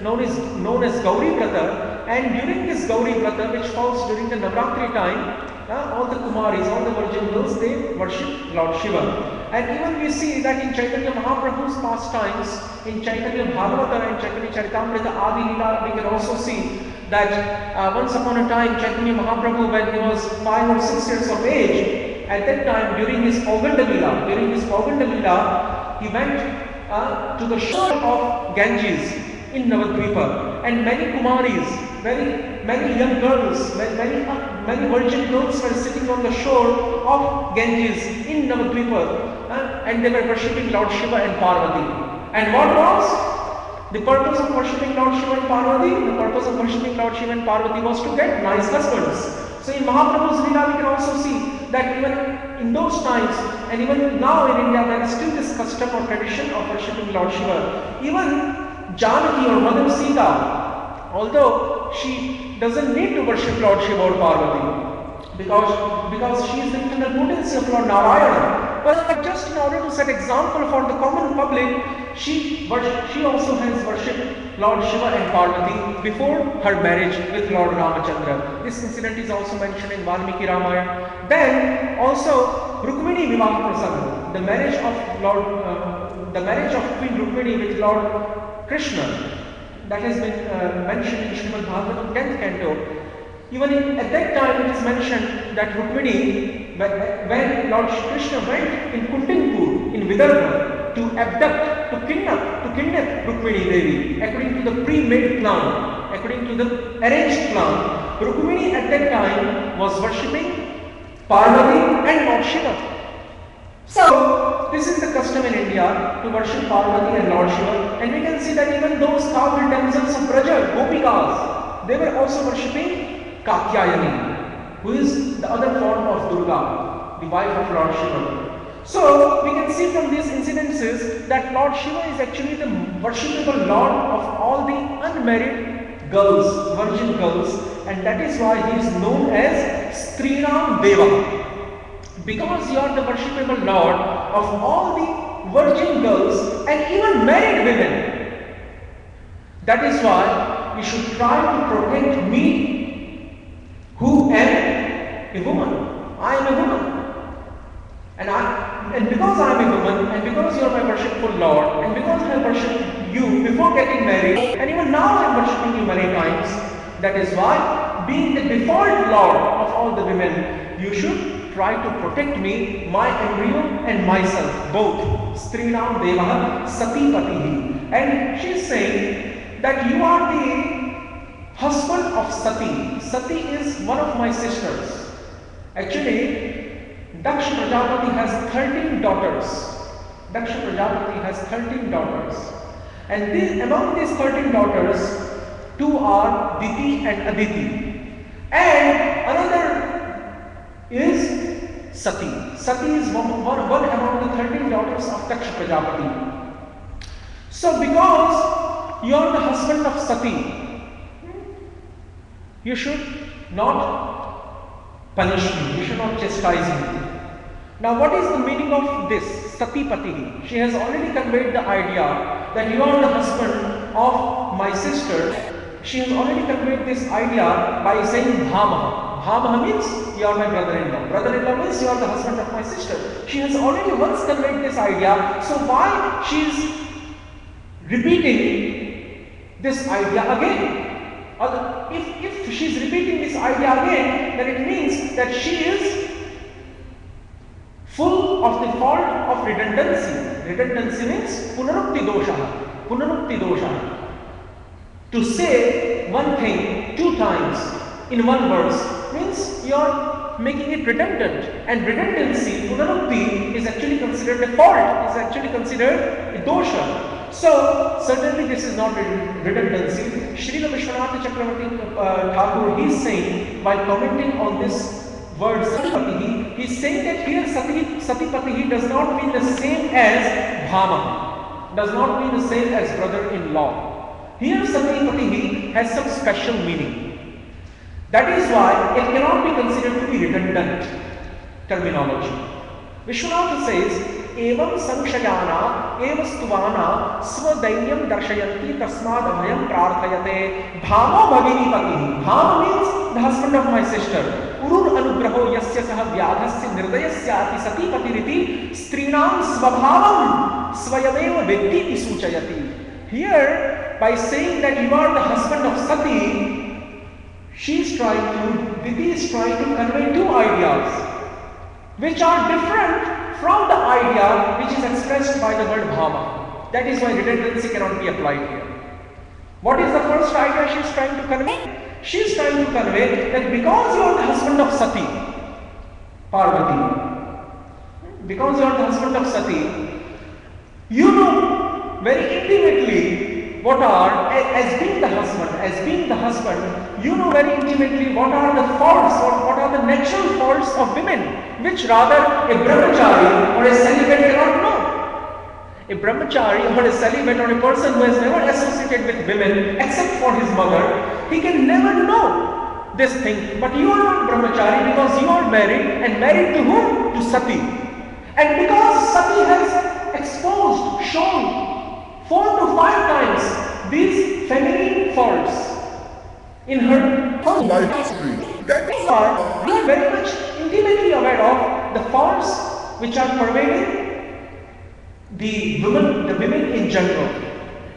known as Gauri Vrata, and during this Gauri Vrata, which falls during the Navratri time, all the Kumaris, all the virgin girls, they worship Lord Shiva. And even we see that in Chaitanya Mahaprabhu's pastimes, in Chaitanya Bhagavata and Chaitanya Charitamrita Adi Lila, we can also see that once upon a time Chaitanya Mahaprabhu, when he was 5 or 6 years of age, at that time during his Pauganda Lila, he went to the shore of Ganges in Navadvipa, and many Kumaris, many young girls, many virgin girls were sitting on the shore of Ganges in Navadvipa, and they were worshipping Lord Shiva and Parvati. And what was the purpose of worshipping Lord Shiva and Parvati? The purpose of worshipping Lord Shiva and Parvati was to get nice husbands. So in Mahaprabhu's Leela, we can also see that even in those times, and even now in India, there is still this custom or tradition of worshipping Lord Shiva. Even Janaki or Mother Sita, although she doesn't need to worship Lord Shiva or Parvati, because she is the internal potency of Lord Narayana. But just in order to set example for the common public, she also has worshipped Lord Shiva and Parvati before her marriage with Lord Ramachandra. This incident is also mentioned in Valmiki Ramayana. Then also Rukmini Vivaha Prasanga, the marriage of Queen Rukmini with Lord Krishna, that has been mentioned in Srimad Bhagavatam 10th canto. Even at that time it is mentioned that Rukmini, when Lord Krishna went in Kuntinpur in Vidarbha to abduct, to kidnap Rukmini Devi, according to the pre-made plan, according to the arranged plan, Rukmini at that time was worshipping Parvati and Lord Shiva. So, this is the custom in India to worship Parvati and Lord Shiva, and we can see that even those cowherd damsels of Braja, Gopikas, they were also worshipping Katyayani, who is the other form of Durga, the wife of Lord Shiva. So, we can see from these incidences that Lord Shiva is actually the worshipable Lord of all the unmarried girls, virgin girls, and that is why he is known as Strinam Deva. Because you are the worshipable Lord of all the virgin girls and even married women. That is why we should try to protect me, who am a woman. I am a woman. And because I am a woman, and because you are my worshipful Lord, and because I worship you before getting married, and even now I am worshipping you many times, that is why, being the default Lord of all the women, you should try to protect me, my embryo and myself, both. Strinam Devaha Sati Patihi. And she is saying that you are the husband of Sati. Sati is one of my sisters. Actually, Daksha Prajapati has 13 daughters. Daksha Prajapati has 13 daughters. And among these 13 daughters, 2 are Diti and Aditi. And another is Sati. Sati is one among the 13 daughters of Daksha Prajapati. So because you are the husband of Sati, you should not punish me, you should not chastise me. Now what is the meaning of this Sati Pati? She has already conveyed the idea that you are the husband of my sister. She has already conveyed this idea by saying Bhamaha. Bhamaha means you are my brother-in-law. Brother-in-law means you are the husband of my sister. She has already once conveyed this idea. So why she is repeating this idea again? If she is repeating this idea again, then it means that she is full of the fault of redundancy. Redundancy means punarukti dosha. Punarukti dosha. To say one thing 2 times in one verse means you are making it redundant. And redundancy, punarukti, is actually considered a fault, is actually considered a dosha. So, certainly this is not redundancy. Srila Vishwanath Chakravarti Thakur, he is saying, while commenting on this word Satipatihi, he is saying that here Satipatihi does not mean the same as Bhama, does not mean the same as brother-in-law. Here Satipatihi has some special meaning. That is why it cannot be considered to be redundant terminology. Vishwanath says, Evam Sanshayana, Evastuvana, Swadainyam Darshayanti, Tasmad Abhayam Prarthayate, Bhamo Bhagini Patihi. Bhama means the husband of my sister. Urur Anugraho Yasya Saha Vyadhasya Nirdayasya Sati Patiriti, Strinam Svabhavam, Swayameva Vedditi Suchayati. Here, by saying that you are the husband of Sati, Diti is trying to convey 2 ideas, which are different from the idea which is expressed by the word Bhama. That is why redundancy cannot be applied here. What is the first idea she is trying to convey? She is trying to convey that because you are the husband of Sati, Parvati, because you are the husband of Sati, you know very intimately what are, as being the husband, you know very intimately what are the faults or what are the natural faults of women, which rather a brahmachari or a celibate cannot know. A brahmachari or a celibate or a person who has never associated with women except for his mother, he can never know this thing. But you are not brahmachari because you are married, and married to whom? To Sati. And because Sati has exposed, shown 4 to 5 times these feminine faults in her whole life history, that is why we are very much intimately aware of the faults which are pervading the women in general.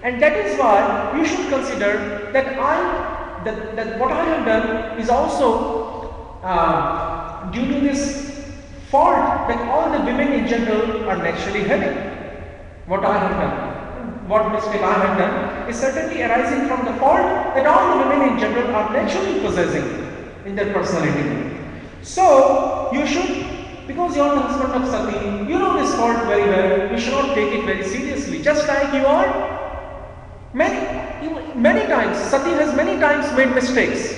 And that is why you should consider that what I have done is also due to this fault that all the women in general are naturally having. What I have done, what mistake I have done, is certainly arising from the fault that all the women in general are naturally possessing in their personality. So, you should, because you are the husband of Sati, you know this fault very well, you should not take it very seriously. Just like you are, many times, Sati has many times made mistakes.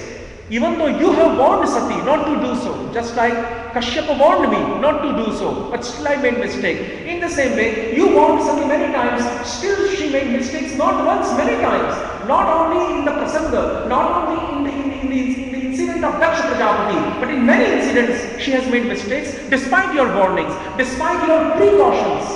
Even though you have warned Sati not to do so, just like Kashyapa warned me not to do so, but still I made mistake. In the same way, you warned Sati many times, still she made mistakes, not once, many times. Not only in the prasanga, not only in the incident of Daksha Prajapati, but in many incidents she has made mistakes despite your warnings, despite your precautions.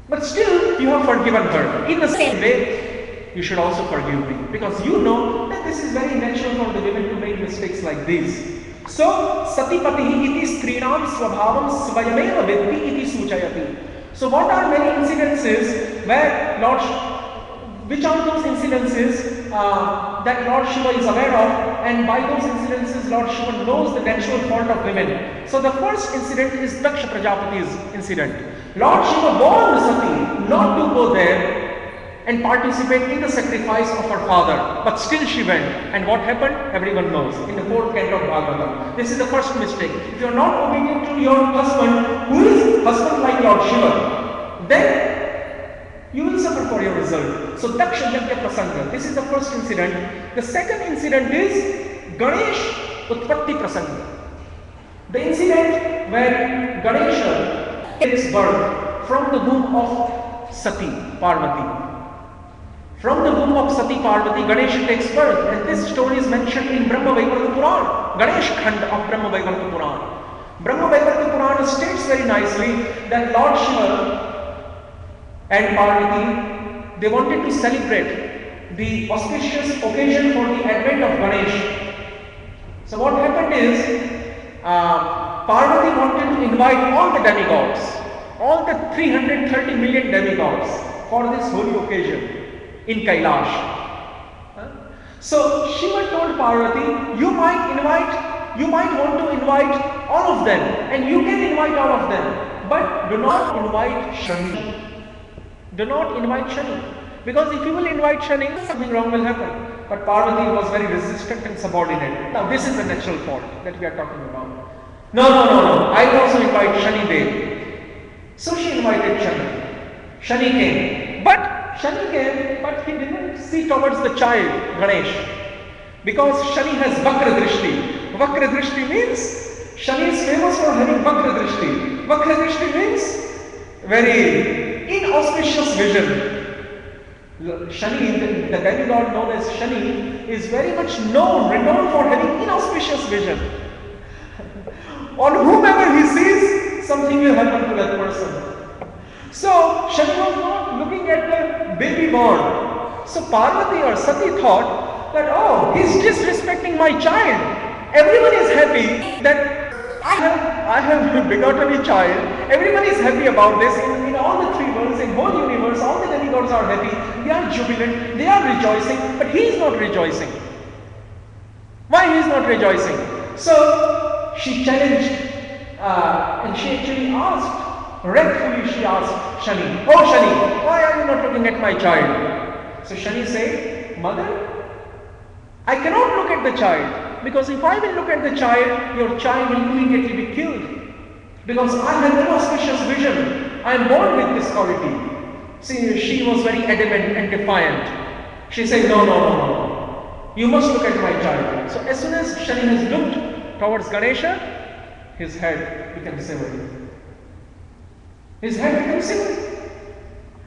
But still you have forgiven her. In the same way, you should also forgive me, because you know that this is very natural for the women to make mistakes like this. So, Satipatihi iti strinam svabhavam svayameva vetti iti suchayati. So, what are many incidences where which are those incidences that Lord Shiva is aware of, and by those incidences Lord Shiva knows the natural fault of women. So, the first incident is Daksha Prajapati's incident. Lord Shiva warned Sati not to go there and participate in the sacrifice of her father. But still she went. And what happened? Everyone knows. In the 4th canto of Bhagavatam. This is the first mistake. If you are not obedient to your husband, who is husband like Lord Shiva, then you will suffer for your result. So Daksha Yajna Prasanga. This is the first incident. The second incident is Ganesh Utpatti Prasanga. The incident where Ganesha takes birth from the womb of Sati Parvati. From the womb of Sati Parvati, Ganesha takes birth, and this story is mentioned in Brahma Vaivarta Puran, Ganesh Khand of Brahma Vaivarta Puran. Brahma Vaivarta Puran states very nicely that Lord Shiva and Parvati, they wanted to celebrate the auspicious occasion for the advent of Ganesh. So what happened is, Parvati wanted to invite all the demigods, all the 330 million demigods for this holy occasion in Kailash. So Shiva told Parvati, you might want to invite all of them, and you can invite all of them, but do not invite Shani. Do not invite Shani. Because if you will invite Shani, something wrong will happen. But Parvati was very resistant and subordinate. Now this is the natural fault that we are talking about. No. I will also invite Shani Dev. So she invited Shani. Shani came. But he didn't see towards the child, Ganesh. Because Shani has Vakra Drishti. Vakra Drishti means, Shani is famous for having Vakra Drishti. Vakra Drishti means very inauspicious vision. Shani, the demigod known as Shani, is very much renowned for having inauspicious vision. On whomever he sees, something will happen to that person. So Shani was not looking at the baby born. So Parvati or Sati thought that, oh, he's disrespecting my child. Everyone is happy that I have begotten a child. Everyone is happy about this. In all the 3 worlds, in whole universe, all the demigods are happy. They are jubilant. They are rejoicing. But he is not rejoicing. Why he is not rejoicing? So she challenged and she actually asked, rightfully she asked Shani, oh Shani, why are you not looking at my child? So Shani said, Mother, I cannot look at the child. Because if I will look at the child, your child will immediately be killed. Because I have an auspicious vision. I am born with this quality. See, she was very adamant and defiant. She said, no. You must look at my child. So as soon as Shani has looked towards Ganesha, his head became severed. His head became severed.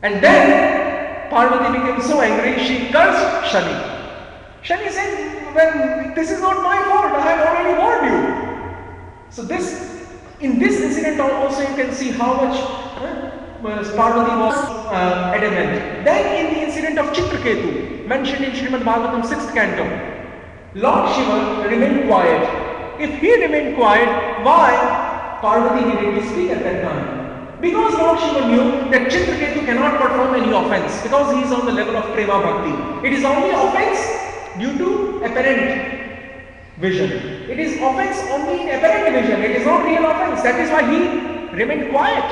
And then Parvati became so angry, she cursed Shani. Shani said, well, this is not my fault. I have already warned you. So in this incident also you can see how much Parvati was adamant. Then in the incident of Chitraketu, mentioned in Srimad Bhagavatam 6th canto, Lord Shiva remained quiet. If he remained quiet, why Parvati needed to speak at that time? Because Lord Shiva knew that Chitraketu cannot perform any offense because he is on the level of Prema Bhakti. It is only offense due to apparent vision. It is offense only in apparent vision. It is not real offense. That is why he remained quiet.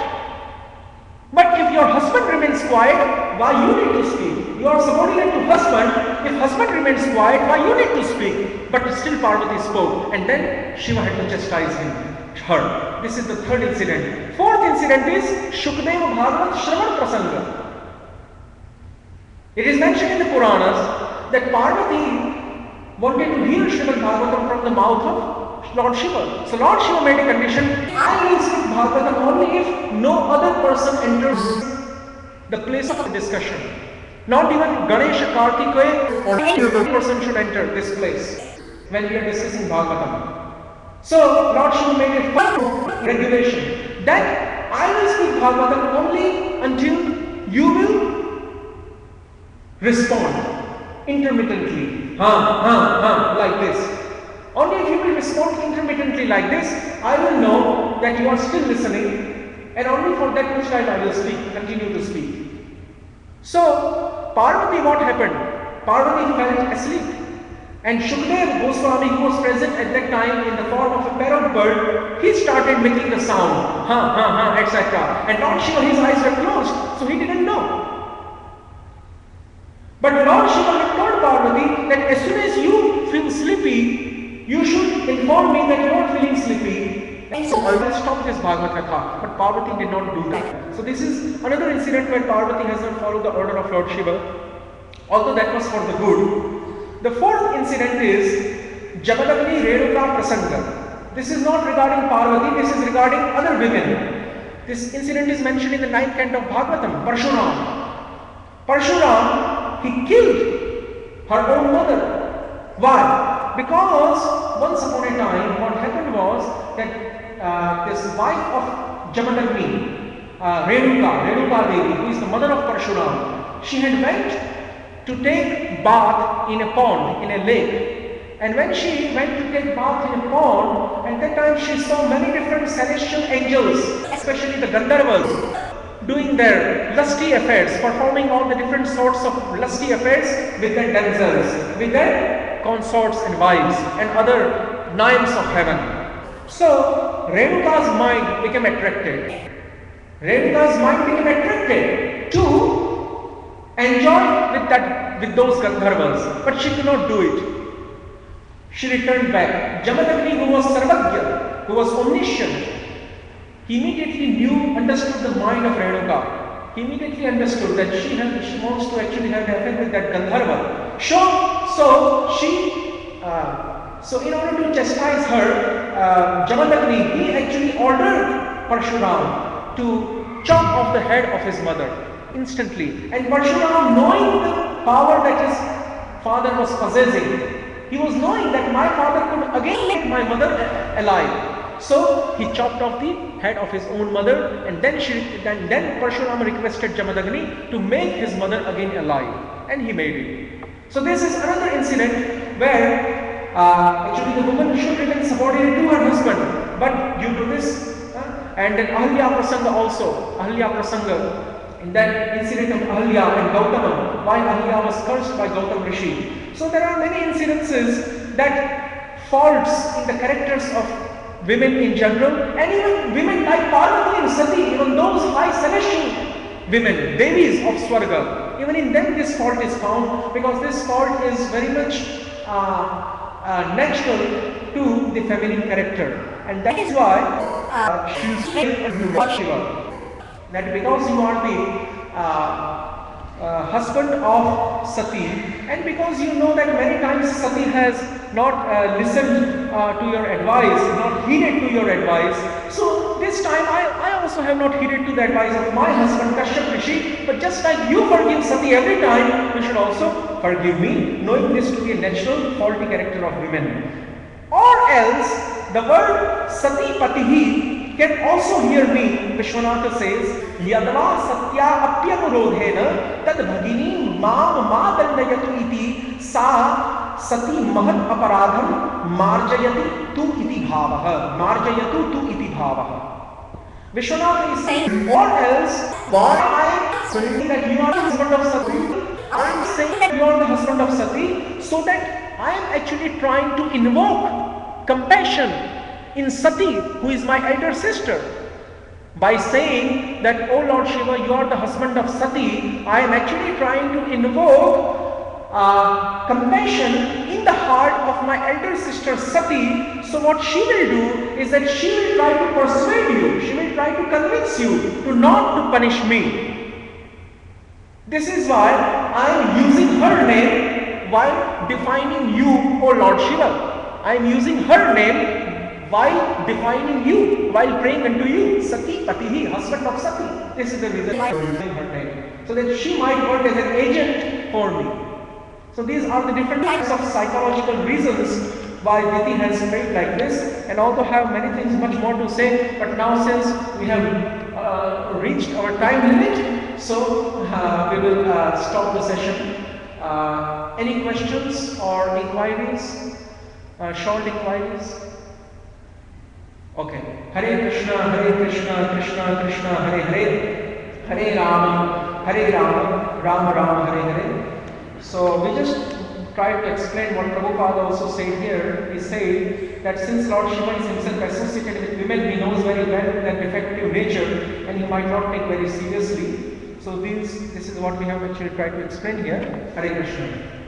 But if your husband remains quiet, why you need to speak? You are subordinate to husband. If husband remains quiet, why you need to speak? But still Parvati spoke, and then Shiva had to chastise her. This is the 3rd incident. 4th incident is Shukadeva Bhagavat Shravan Prasanga. It is mentioned in the Puranas that Parvati wanted to hear Srimad Bhagavatam from the mouth of Lord Shiva. So Lord Shiva made a condition, I will speak Bhagavatam only if no other person enters the place of discussion. Not even Ganesha, Kartikeya or any other person should enter this place when we are discussing Bhagavatam. So Lord Shiva made a firm regulation that I will speak Bhagavatam only until you will respond intermittently, like this. Only if you will respond intermittently like this, I will know that you are still listening, and only for that much time I will speak, continue to speak. So, Parvati, what happened? Parvati fell asleep, and Shukdev Goswami, who was present at that time in the form of a parrot bird, he started making the sound, etc. And Lord Shiva, his eyes were closed, so he didn't know. But Lord Shiva had told Parvati that as soon as you feel sleepy, you should inform me that you are feeling sleepy. So I will stop this Bhagavad Katha. But Parvati did not do that. So this is another incident where Parvati has not followed the order of Lord Shiva, although that was for the good. The fourth incident is Jamadagni Renuka Prasanga. This is not regarding Parvati, this is regarding other women. This incident is mentioned in the 9th canto of Bhagavatam, Parshuram. Parshuram, he killed her own mother. Why? Because once upon a time, what happened was that this wife of Jamadagni, Renuka Devi, who is the mother of Parshuram, she had went to take bath in a pond, in a lake. And when she went to take bath in a pond, at that time she saw many different celestial angels, especially the Gandharvas, doing their lusty affairs, performing all the different sorts of lusty affairs with their damsels, with their consorts and wives and other nymphs of heaven. So Renuka's mind became attracted. Renuka's mind became attracted to enjoy with those Gandharvas, but she could not do it. She returned back. Jamadagni, who was Sarvagya, who was omniscient, he immediately understood the mind of Renuka. He immediately understood that she wants to actually have an affair with that Gandharva. So in order to chastise her, Jamadagni, he actually ordered Parshuram to chop off the head of his mother instantly. And Parshuram, knowing the power that his father was possessing, he was knowing that my father could again make my mother alive. So he chopped off the head of his own mother, and then Parshuram requested Jamadagni to make his mother again alive, and he made it. So this is another incident where actually the woman should remain subordinate to her husband, but due to this, and then Ahalya Prasanga, in that incident of Ahalya and Gautama, why Ahalya was cursed by Gautama Rishi. So there are many incidences that faults in the characters of women in general, and even women like Parvati and Sati, even those high celestial women, Devis of Swarga, even in them this fault is found, because this fault is very much natural to the feminine character, and that is why Shiva, that because you are the husband of Sati, and because you know that many times Sati has not listened to your advice, not heeded to your advice. So this time I also have not heeded to the advice of my husband Kashyap Rishi, but just like you forgive Sati every time, you should also forgive me, knowing this to be a natural faulty character of women. Or else the word Sati Patihi can also hear me. Vishwanatha says, Yadva Satya Apyamurodhena Tad Bhagini Mam Madandayatu iti Sa Sati Mahat Aparadham Marjayati Tu iti Bhavaha. Marjayatu Tu iti Bhavaha. Vishwanatha is saying, or else, why I am saying that you are the husband of Sati? I am saying that you are the husband of Sati, so that I am actually trying to invoke compassion in Sati, who is my elder sister. By saying that, oh Lord Shiva, you are the husband of Sati, I am actually trying to invoke compassion in the heart of my elder sister Sati. So what she will do is that she will try to persuade you, she will try to convince you to not to punish me. This is why I am using her name while defining you, O Lord Shiva. I am using her name while defining you, while praying unto you, Sati Patihi, husband of Sati. This is the reason I am using her name, so that she might work as an agent for me. So these are the different types of psychological reasons why Diti has prayed like this, and also have many things much more to say, but now since we have reached our time limit, so we will stop the session. Any questions or inquiries? Short inquiries? Okay. Hare Krishna, Krishna Krishna, Hare Hare, Hare Rama, Rama Rama, Hare Hare. So we just try to explain what Prabhupada also said here. He said that since Lord Shiva is himself associated with women, he knows very well their defective nature and he might not take very seriously. So this is what we have actually tried to explain here. Hare Krishna.